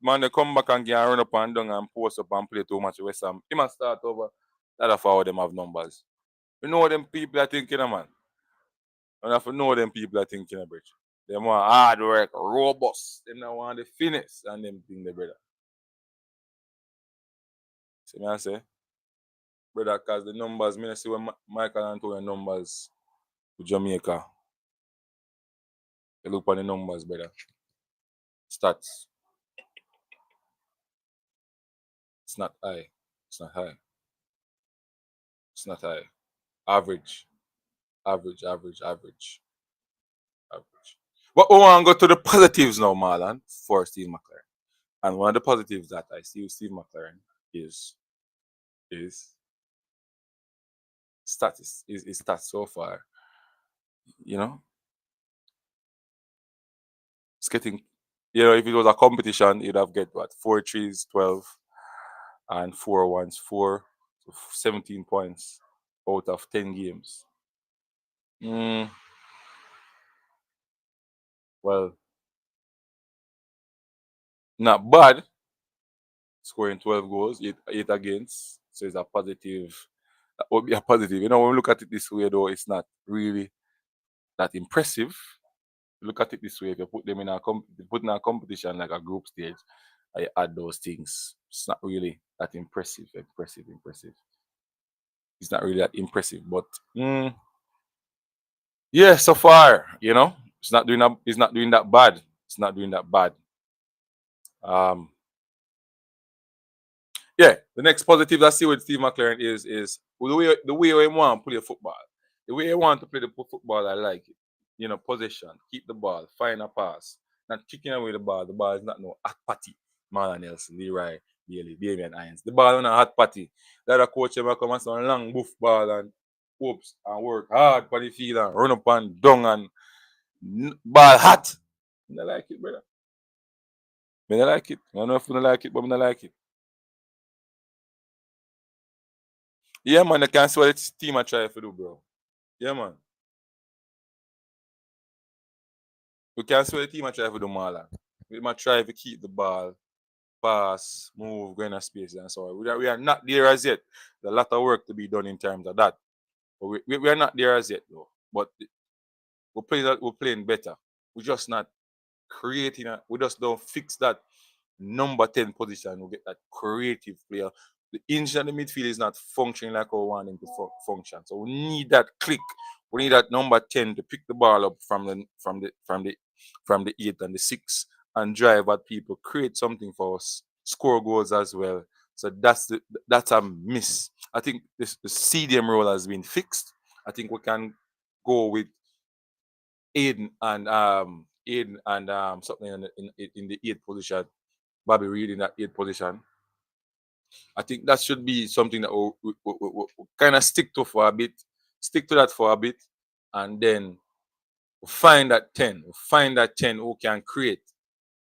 Man, they come back and get run up and down and post up and play too much West Ham. He must start over. That of how them have numbers. You know them people are thinking, man. You have to know them people are thinking, bridge. They want hard work, robust. They don't want the finesse and them thing, the brother. See me I say? Brother, because the numbers, me see when Michael Antonio numbers to Jamaica. You look on the numbers, brother. Stats. It's not high. It's not high. It's not high. Average. Average. But we want to go to the positives now, Marlon, for Steve McClaren. And one of the positives that I see with Steve McClaren is stats. His stats so far. You know, it's getting. If it was a competition, you'd have get what 4 threes, 12, and 4 ones, 4, so 17 points out of 10 games. Well, not bad. Scoring 12 goals, 8 against. So it's a positive. That would be a positive. When we look at it this way, though, it's not really that impressive. Look at it this way: if you put them in a competition like a group stage, I add those things. It's not really that impressive. It's not really that impressive, but yeah, so far, it's not doing that bad. It's not doing that bad. Yeah, the next positive I see with Steve McClaren is the way I want to play football. The way I want to play the football, I like it. Possession, keep the ball, find a pass, not kicking away the ball. The ball is not no hot patty. Marlon Nelson, Leroy, Bailey, Damian Irons. The ball is not hot patty. The other coach ever come and some long boof ball and hopes and work hard for the field and run up and down and ball hot. I like it, brother. I like it. I don't know if I like it, but I like it. Yeah, man, I can see what the team are trying to do, bro. Yeah, man. We can see what the team are trying to do, Marlon. We might try to keep the ball, pass, move, go in a space, and so on. We are not there as yet. There's a lot of work to be done in terms of that. But we are not there as yet, though. But we're playing better. We're just not creating. We just don't fix that number 10 position. We get that creative player. The engine of the midfield is not functioning like we want him to function. So we need that click. We need that number 10 to pick the ball up from the 8 and the 6 and drive at people, create something for us, score goals as well. So that's a miss. I think the CDM role has been fixed. I think we can go with Aiden and something in the 8th position. Bobby Reed in that 8th position. I think that should be something that we kind of stick to that for a bit, and then find that 10. Find that 10 who can create.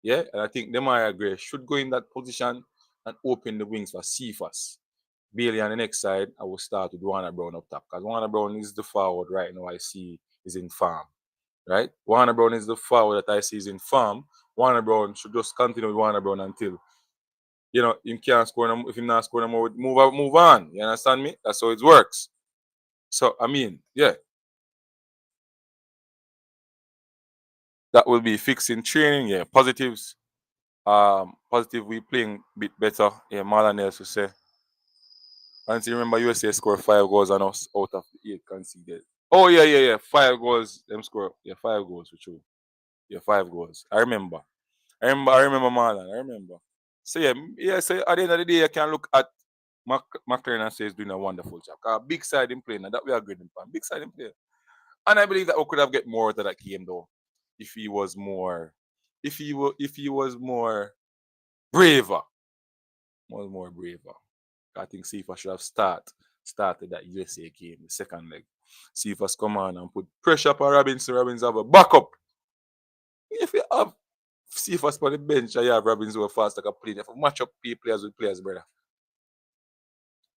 Yeah, and I think Demaya Gray should go in that position and open the wings for Cephas. Bailey on the next side, I will start with Warner Brown up top, because Warner Brown is the forward right now I see is in farm. Right? Warner Brown is the forward that I see is in farm. Warner Brown should just continue with Warner Brown until him can't score no, if he not score no more, move on. You understand me? That's how it works. So I mean, yeah. That will be fixing training, yeah. Positives. Positive we playing a bit better. Yeah, Marlon Nelson say. And you remember USA scored 5 goals on us out of the 8 conceded. Oh yeah. 5 goals, them score. Yeah, 5 goals for true. Yeah, 5 goals. I remember Marlon. I remember. So yeah. So at the end of the day, you can look at McLaren and say he's doing a wonderful job. Big side in playing, and that we are good in plan. Big side in play. And I believe that we could have get more out of that game though. if he was more, if he was more braver, more braver. I think Sifa should have started that USA game, the second leg. Sifa's come on and put pressure upon Robinson. Robinson have a backup. If you have Sifa's on the bench and you have Robinson who are fast like a plane, you have to match up players with players, brother.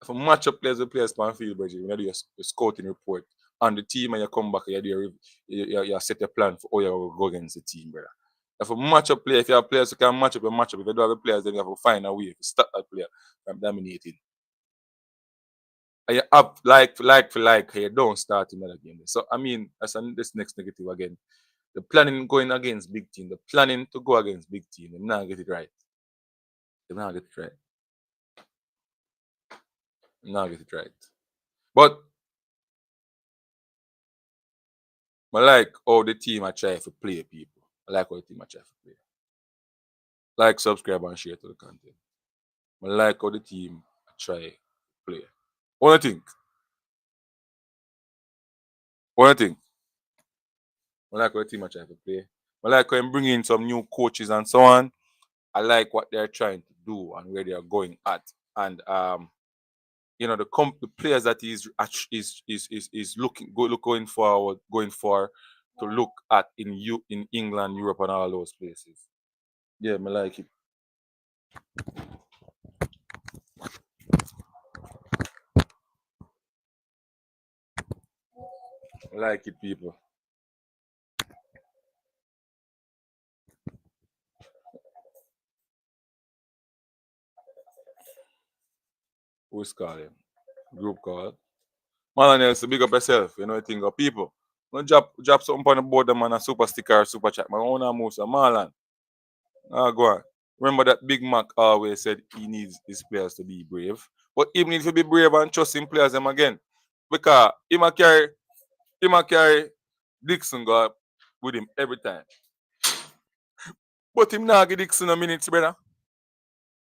If you match up players with players on field, brother, you do your scouting report on the team and you come back and you set a plan for how you go against the team, brother. If you match up players, if you have players who can match up, you match up. If you don't have players, then you have to find a way to stop that player from dominating. And you up like, you don't start another game. So I mean, that's this next negative again. The planning going against big team, the planning to go against big team, they not get it right. They not get it right. They not get it right. But I like how the team are trying to play people. I like how the team are trying to play. Like, subscribe and share to the content. I like how the team try to play. What do you think? What do you think? I like how the team are trying to play. I like how I'm bringing in some new coaches and so on. I like what they're trying to do and where they are going at. And you know, the players that is going for to look at in England, Europe, and all those places. Yeah, I like it. I like it, people. Who's calling? Group call. Man, else, big up yourself. You know, you think of people. Don't drop something on the board, man, a super sticker or super chat. Man, I want to move some Marlon. Go on. Remember that Big Mac always said he needs his players to be brave. But even if you be brave and trust in players them again. Because he might carry Dixon go with him every time. But him not give Dixon a minute, brother.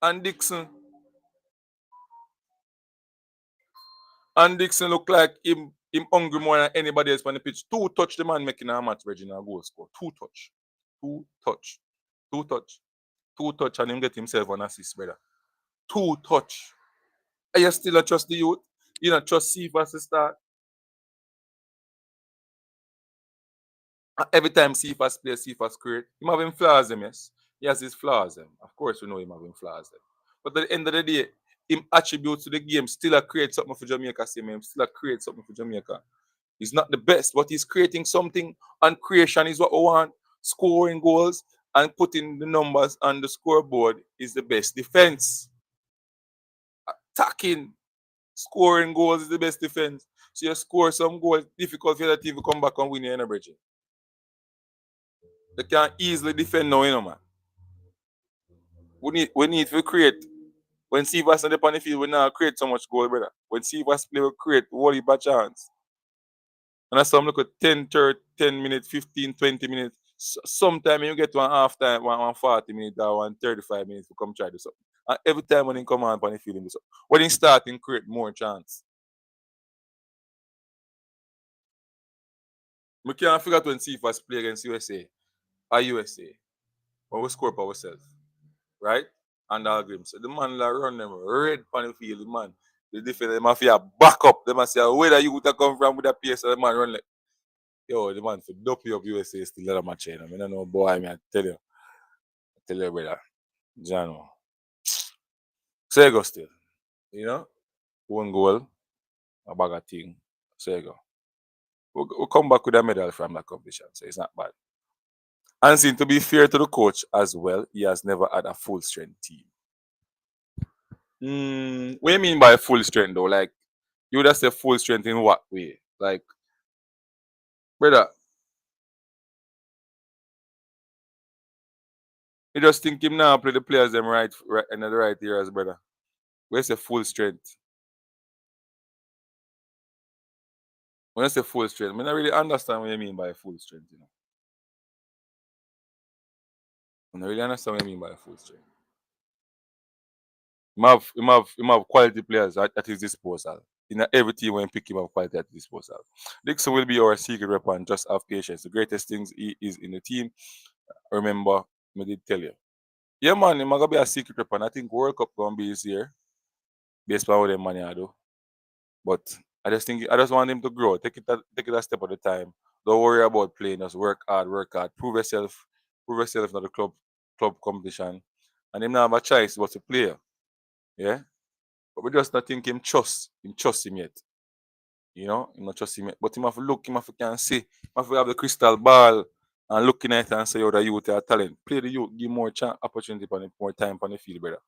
And Dixon look like him hungry more than anybody else on the pitch. 2 touch the man making a match, Regina goal score. 2 touch. 2 touch. 2 touch. 2 touch and him get himself an assist, brother. 2 touch. And you still not trust the youth? You not trust Sifa to start? And every time Sifa's play, Sifa's create. Him having flaws, them, yes. He has his flaws, them. Of course, we know him having flaws, them. But at the end of the day, him attributes to the game still a create something for Jamaica, still a create something for Jamaica. He's not the best, but he's creating something, and creation is what we want. Scoring goals and putting the numbers on the scoreboard is the best defense. Attacking, scoring goals is the best defense. So you score some goals, difficult for the team to come back and win your energy. They can easily defend now, you know, man. We need to create. When Sivas on the on the field, we now create so much goal, brother. When Sivas play, we create only by chance. And that's some look at 10, 30, 10 minutes, 15, 20 minutes. Sometime you get one half time, one 40 minutes or 135 minutes to come try to do something. And every time when he come on the field, do something. When he start, he create more chance. We can't figure out when Sivas play against USA or USA. When we score for ourselves. Right? And all games. So the man like run them red on the field, the man. The defender, they must back up. They must say, where are you to come from with that pace? So the man run like, yo, the man for dope you up USA still let my chain. I mean, I know, boy, I tell you, brother. Jano. So you go still. You know? 1 goal, a bag of thing. So you go. We'll come back with a medal from that competition, so it's not bad. And to be fair to the coach as well, he has never had a full strength team. What do you mean by full strength though? Like, you would have said full strength in what way? Like, brother, you just think him now play the players them right in the right areas, brother. Where's the full strength? When I say full strength, I don't really understand what you mean by full strength, you know. I don't really understand what you mean by full strength. He have quality players at his disposal. in every team when pick him up quality at disposal. Dixon will be our secret weapon. Just have patience. The greatest things he is in the team. Remember, I did tell you. Yeah, man, he's gonna be a secret weapon. I think World Cup gonna be this year, based on what them money I do. But I just want him to grow. Take it a step at a time. Don't worry about playing. Just work hard. Prove yourself in the club competition. And him not have a choice but to play. Yeah. But we just not think trust him yet. You know, him not trust him yet. But him have to look, him have to can see, him have to have the crystal ball and looking at it and say, oh, the youth are talent. Play the youth, give more opportunity on it, more time on the field, brother.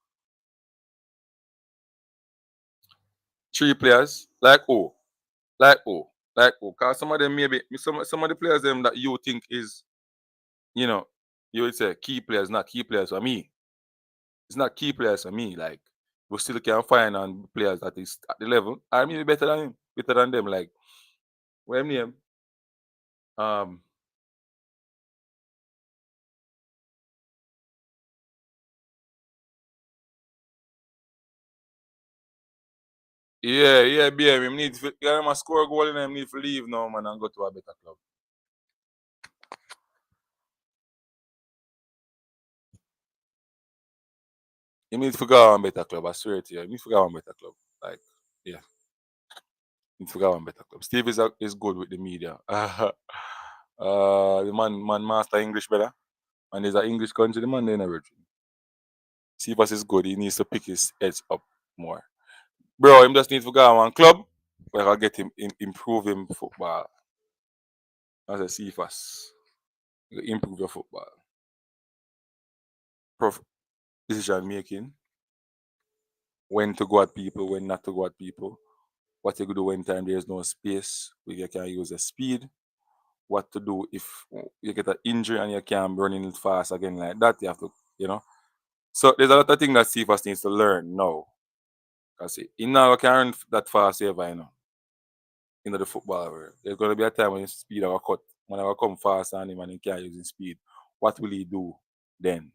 3 players, like who? Like who? Like who? Because some of them maybe some of the players them that you think is, you know, you would say key players, not key players for me. It's not key players for me. Like we still can find on players that is at the level. I mean better than him, better than them. Like what name? Um yeah, BM. Him need to get him a score goal and him need to leave now, man, and go to a better club. He needs to go on better club, I swear to you. He needs to go on better club. Like, yeah. He needs to go on better club. Steve is good with the media. The man master English better. And there's an English country, the man they never dream. Sivas is good. He needs to pick his edge up more. Bro, him just needs to go on one club where I get him improve him football. As a Sivas. Improve your football. Decision making. When to go at people, when not to go at people. What you could do when time there's no space, where you can use the speed. What to do if you get an injury and you can't run in fast again like that. You have to, you know. So there's a lot of things that Sivas needs to learn now. Because he now can't run that fast ever, you know. In the football world. There's gonna be a time when his speed will cut. When I will come fast on him and he can't use his speed. What will he do then?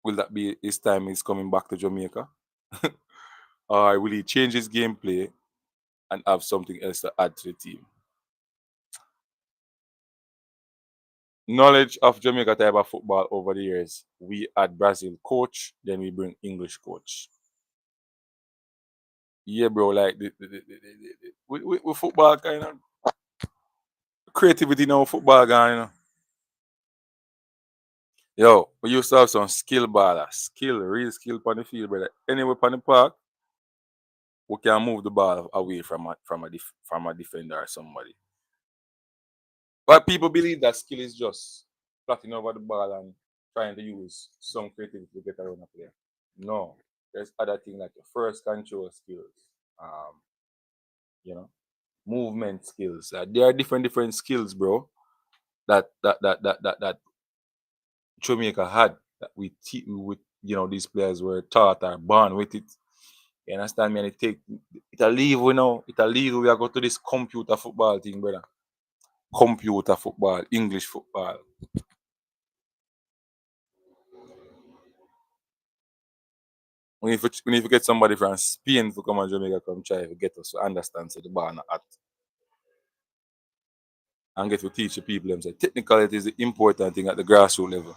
Will that be his time he's coming back to Jamaica? Or will he change his gameplay and have something else to add to the team? Knowledge of Jamaica type of football over the years. We add Brazil coach, then we bring English coach. Yeah, bro, like with football kind of creativity now, football guy, you know. Yo, we used to have some skill ballers, real skill on the field, brother. Anyway, on the park, we can move the ball away from a defender or somebody. But people believe that skill is just plotting over the ball and trying to use some creativity to get around a player. No, there's other things like your first control skills, um, you know, movement skills. There are different skills, bro. That Jamaica had that with these players were taught or born with it. You understand me? And it'll leave we now. It'll leave we are go to this computer football thing, brother. Computer football, English football. We need to get somebody from Spain to come and Jamaica come try to get us to understand so the bar not at. And get to teach the people them say technicality is the important thing at the grassroots level.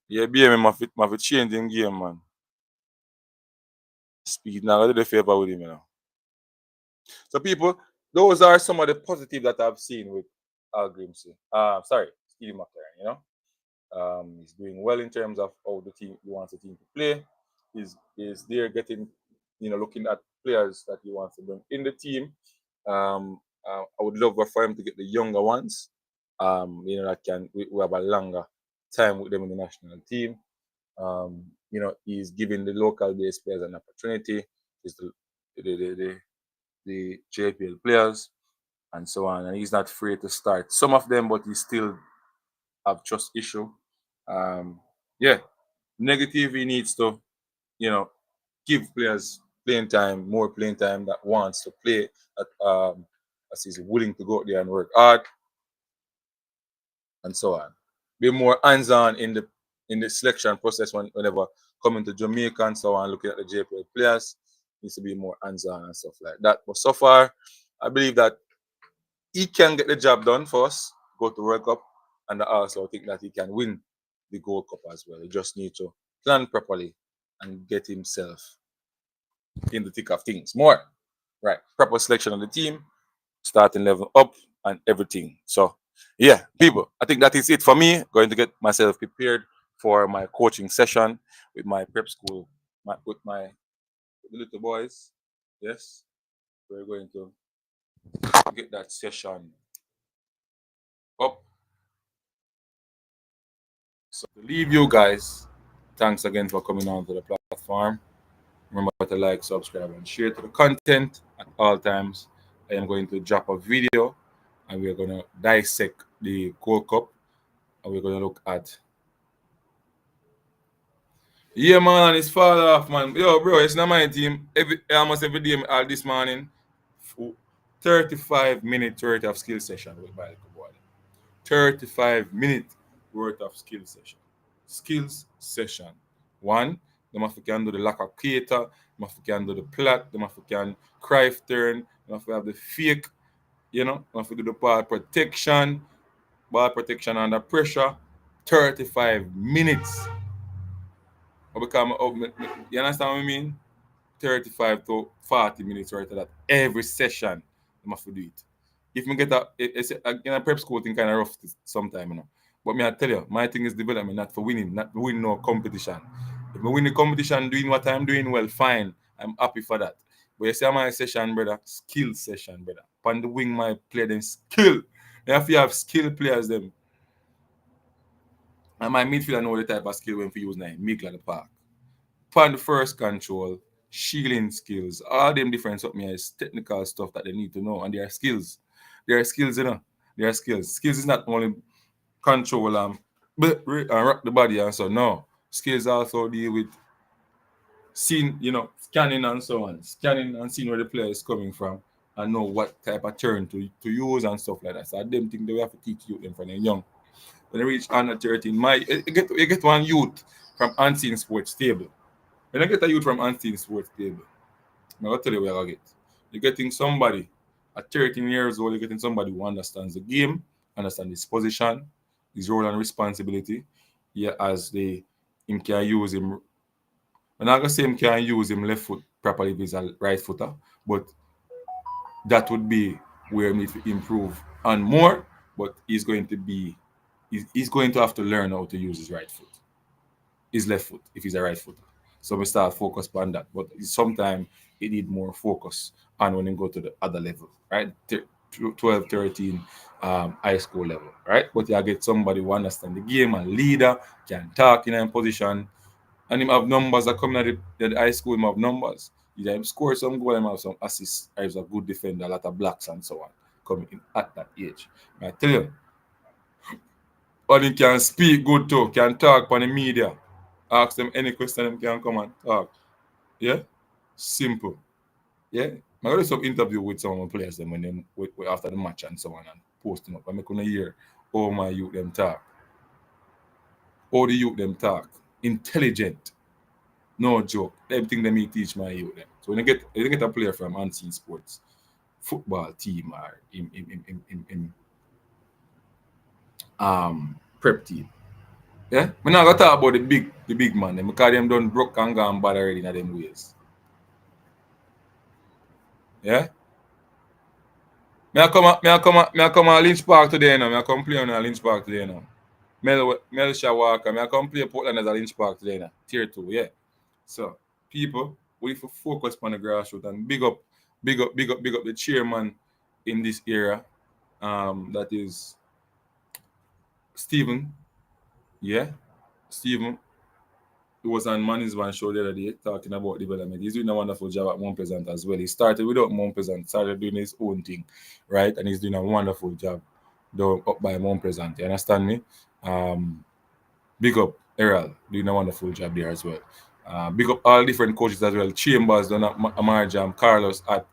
Yeah, BM must change in game, man. Speed now, I do the favor with him, you know. So people, those are some of the positives that I've seen with Al Grimsey. Steve McClaren, you know. He's doing well in terms of how he wants the team to play. He's there getting, looking at players that he wants to bring in the team. I would love for him to get the younger ones. That we have a longer time with them in the national team. He's giving the local based players an opportunity. He's the JPL players and so on, and he's not afraid to start some of them, but he still have trust issue. Negative. He needs to, give players more playing time that wants to play, as he's willing to go out there and work hard, and so on. Be more hands-on in the in the selection process whenever coming to Jamaica and so on, looking at the JPL players, needs to be more hands-on and stuff like that. But so far, I believe that he can get the job done for us, go to World Cup, and I also think that he can win the Gold Cup as well. He just needs to plan properly and get himself in the thick of things. More, right? Proper selection of the team, starting level up, and everything. So, yeah, people, I think that is it for me. Going to get myself prepared for my coaching session with my prep school, with the little boys. Yes, we're going to get that session up. So to leave you guys, thanks again for coming on to the platform. Remember to like, subscribe, and share to the content at all times. I am going to drop a video and we're going to dissect the Gold Cup and we're going to look at. Yeah, man, it's fall off, man. Yo, bro, it's not my team. Almost every day this morning, 35-minute worth of skill session with my little boy. 35-minute worth of skill session. Skills session. One, they must can do the lock of cater, they must can do the plot, they must can craft turn, they must have the fake, they must do the ball protection under pressure. 35 minutes. You understand what I mean? 35 to 40 minutes worth of that every session. I must do it. If me get in a prep school thing kind of rough sometime, But me I tell you, my thing is development, not for winning, not to win no competition. If I win the competition doing what I'm doing, well, fine. I'm happy for that. But you see my session, brother, skill session, brother. On the wing, my play them skill. You have to have skill players them. And my midfielder know the type of skill when we use now, Migla the park. Upon the first control, shielding skills, all them different something is technical stuff that they need to know, and they are skills. They are skills, They are skills. Skills is not only control rock the body and so no. Skills also deal with seeing, scanning and so on. Scanning and seeing where the player is coming from and know what type of turn to use and stuff like that. So I them think they have to teach you them from they're young. When they reach under 13, you get one youth from Unseen Sports Table. When I get a youth from Unseen Sports Table, I'm going to tell you where I get. You're getting somebody at 13 years old, you're getting somebody who understands the game, understands his position, his role and responsibility. Yeah, him can use him. I'm not going to say him can use him left foot properly if he's a right footer, but that would be where he needs to improve and more, but he's going to have to learn how to use his right foot, his left foot, if he's a right footer. So we start focus on that. But sometimes it need more focus on when you go to the other level, right? 12, 13, high school level, right? But you get somebody who understand the game, a leader, can talk in a position, and him have numbers that come at the high school, him have numbers. He score some goal, him have some assists, he's a good defender, a lot of blocks and so on, coming in at that age. I tell you, or he can speak good too, can talk on the media. Ask them any question, them can come and talk. Yeah? Simple. Yeah? I got some interview with some of the players them when them after the match and so on and post them up. And I couldn't hear how my youth them talk. How the youth them talk. Intelligent. No joke. Everything them he teach my youth them. So when you get a player from Unseen Sports football team or in prep team. Yeah, I'm not gonna talk about the big man them because them done broke and gone bad already in them ways. Yeah. Me I come on Lynch Park today now. Me I come play on Lynch Park today now. Mel Walker. Me I come play Portland as a Lynch Park today now. Tier 2, yeah. So people, we need to focus on the grassroots and big up the chairman in this era. That is Stephen. Yeah. Stephen, he was on Manny's One show the other day talking about development. He's doing a wonderful job at Mount Pleasant as well. He started without Mount Pleasant, started doing his own thing, right? And he's doing a wonderful job down up by Mount Pleasant. You understand me? Big up Errol, doing a wonderful job there as well. Big up all different coaches as well. Chambers done at Amarjam, Carlos at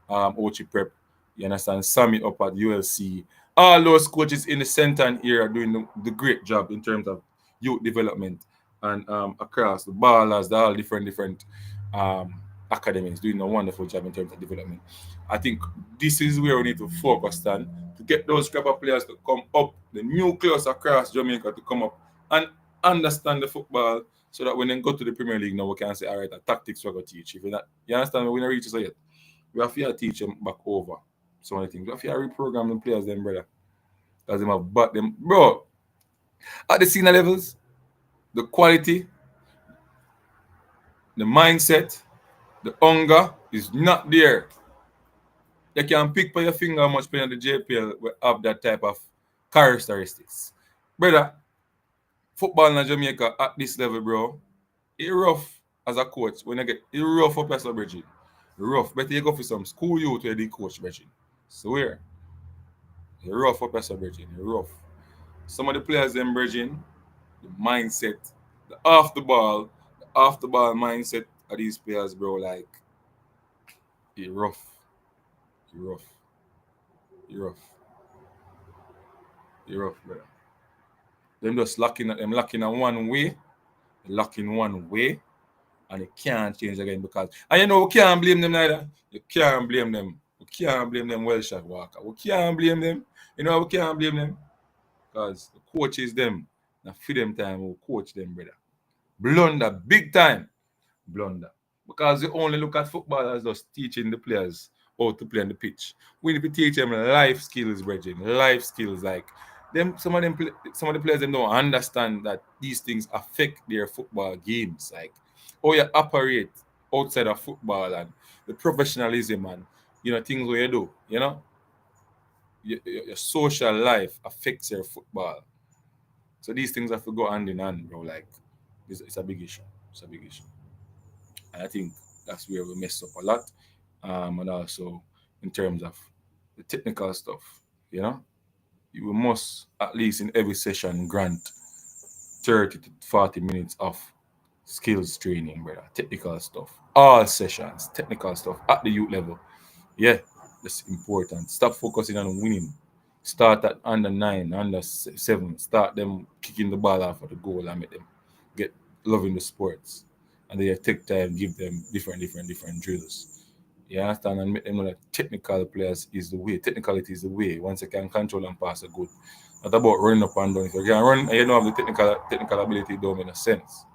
Ochi Prep. You understand? Sammy up at ULC. All those coaches in the center and area are doing the great job in terms of youth development and across the ballers, the all different academies doing a wonderful job in terms of development. I think this is where we need to focus on to get those scrapper players to come up, the nucleus across Jamaica to come up and understand the football so that when they go to the Premier League now we can say, all right, the tactics we're going to teach. If you're not, you understand, we're not reach so yet. We have to teach them back over some of the things. We have to reprogram them players, them brother. Because them have bought them. Bro, at the senior levels, the quality, the mindset, the hunger is not there. You can pick by your finger how much player in the JPL will have that type of characteristics. Brother, football in Jamaica at this level, bro, it's rough as a coach. When you get it rough up as a bridging. Rough. Better you go for some school youth where they coach bridging. Swear. It's rough up as a bridging. It's rough. Some of the players them bridging, the mindset, the off the ball mindset of these players, bro, like it's rough. It's rough. It's rough. It's rough, brother. Them just locking at them locking in one way, locking one way, and it can't change again because and you know we can't blame them neither. You can't blame them. We can't blame them well shot Walker. We can't blame them. You know we can't blame them. Because the coach is them. Now for them time we coach them, brother. Blunder, big time. Blunder. Because they only look at football as just teaching the players how to play on the pitch. We need to teach them life skills, brethren. Life skills like them. Some of the players them don't understand that these things affect their football games. Like how you operate outside of football and the professionalism and things where you do. Your social life affects your football. So these things have to go hand in hand, bro. Like it's a big issue. It's a big issue. And I think that's where we messed up a lot. And also in terms of the technical stuff, you must at least in every session grant 30 to 40 minutes of skills training, brother. Technical stuff. All sessions, technical stuff at the youth level. Yeah, that's important. Stop focusing on winning. Start at under 9, under 7. Start them kicking the ball off of the goal and make them get loving the sports. And they take time, give them different drills. You understand? And make them know that technical players is the way. Technicality is the way. Once you can control and pass a good. Not about running up and down. If you can run and you don't have the technical ability, it don't make a sense.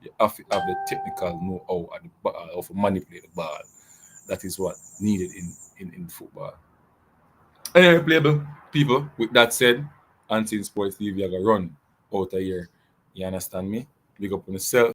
You have to have the technical know-how at the ball, how to manipulate the ball. That is what needed in football. Anyway, playable people, with that said, Unseen Sports TV are going to run out of here. You understand me? Big up on yourself.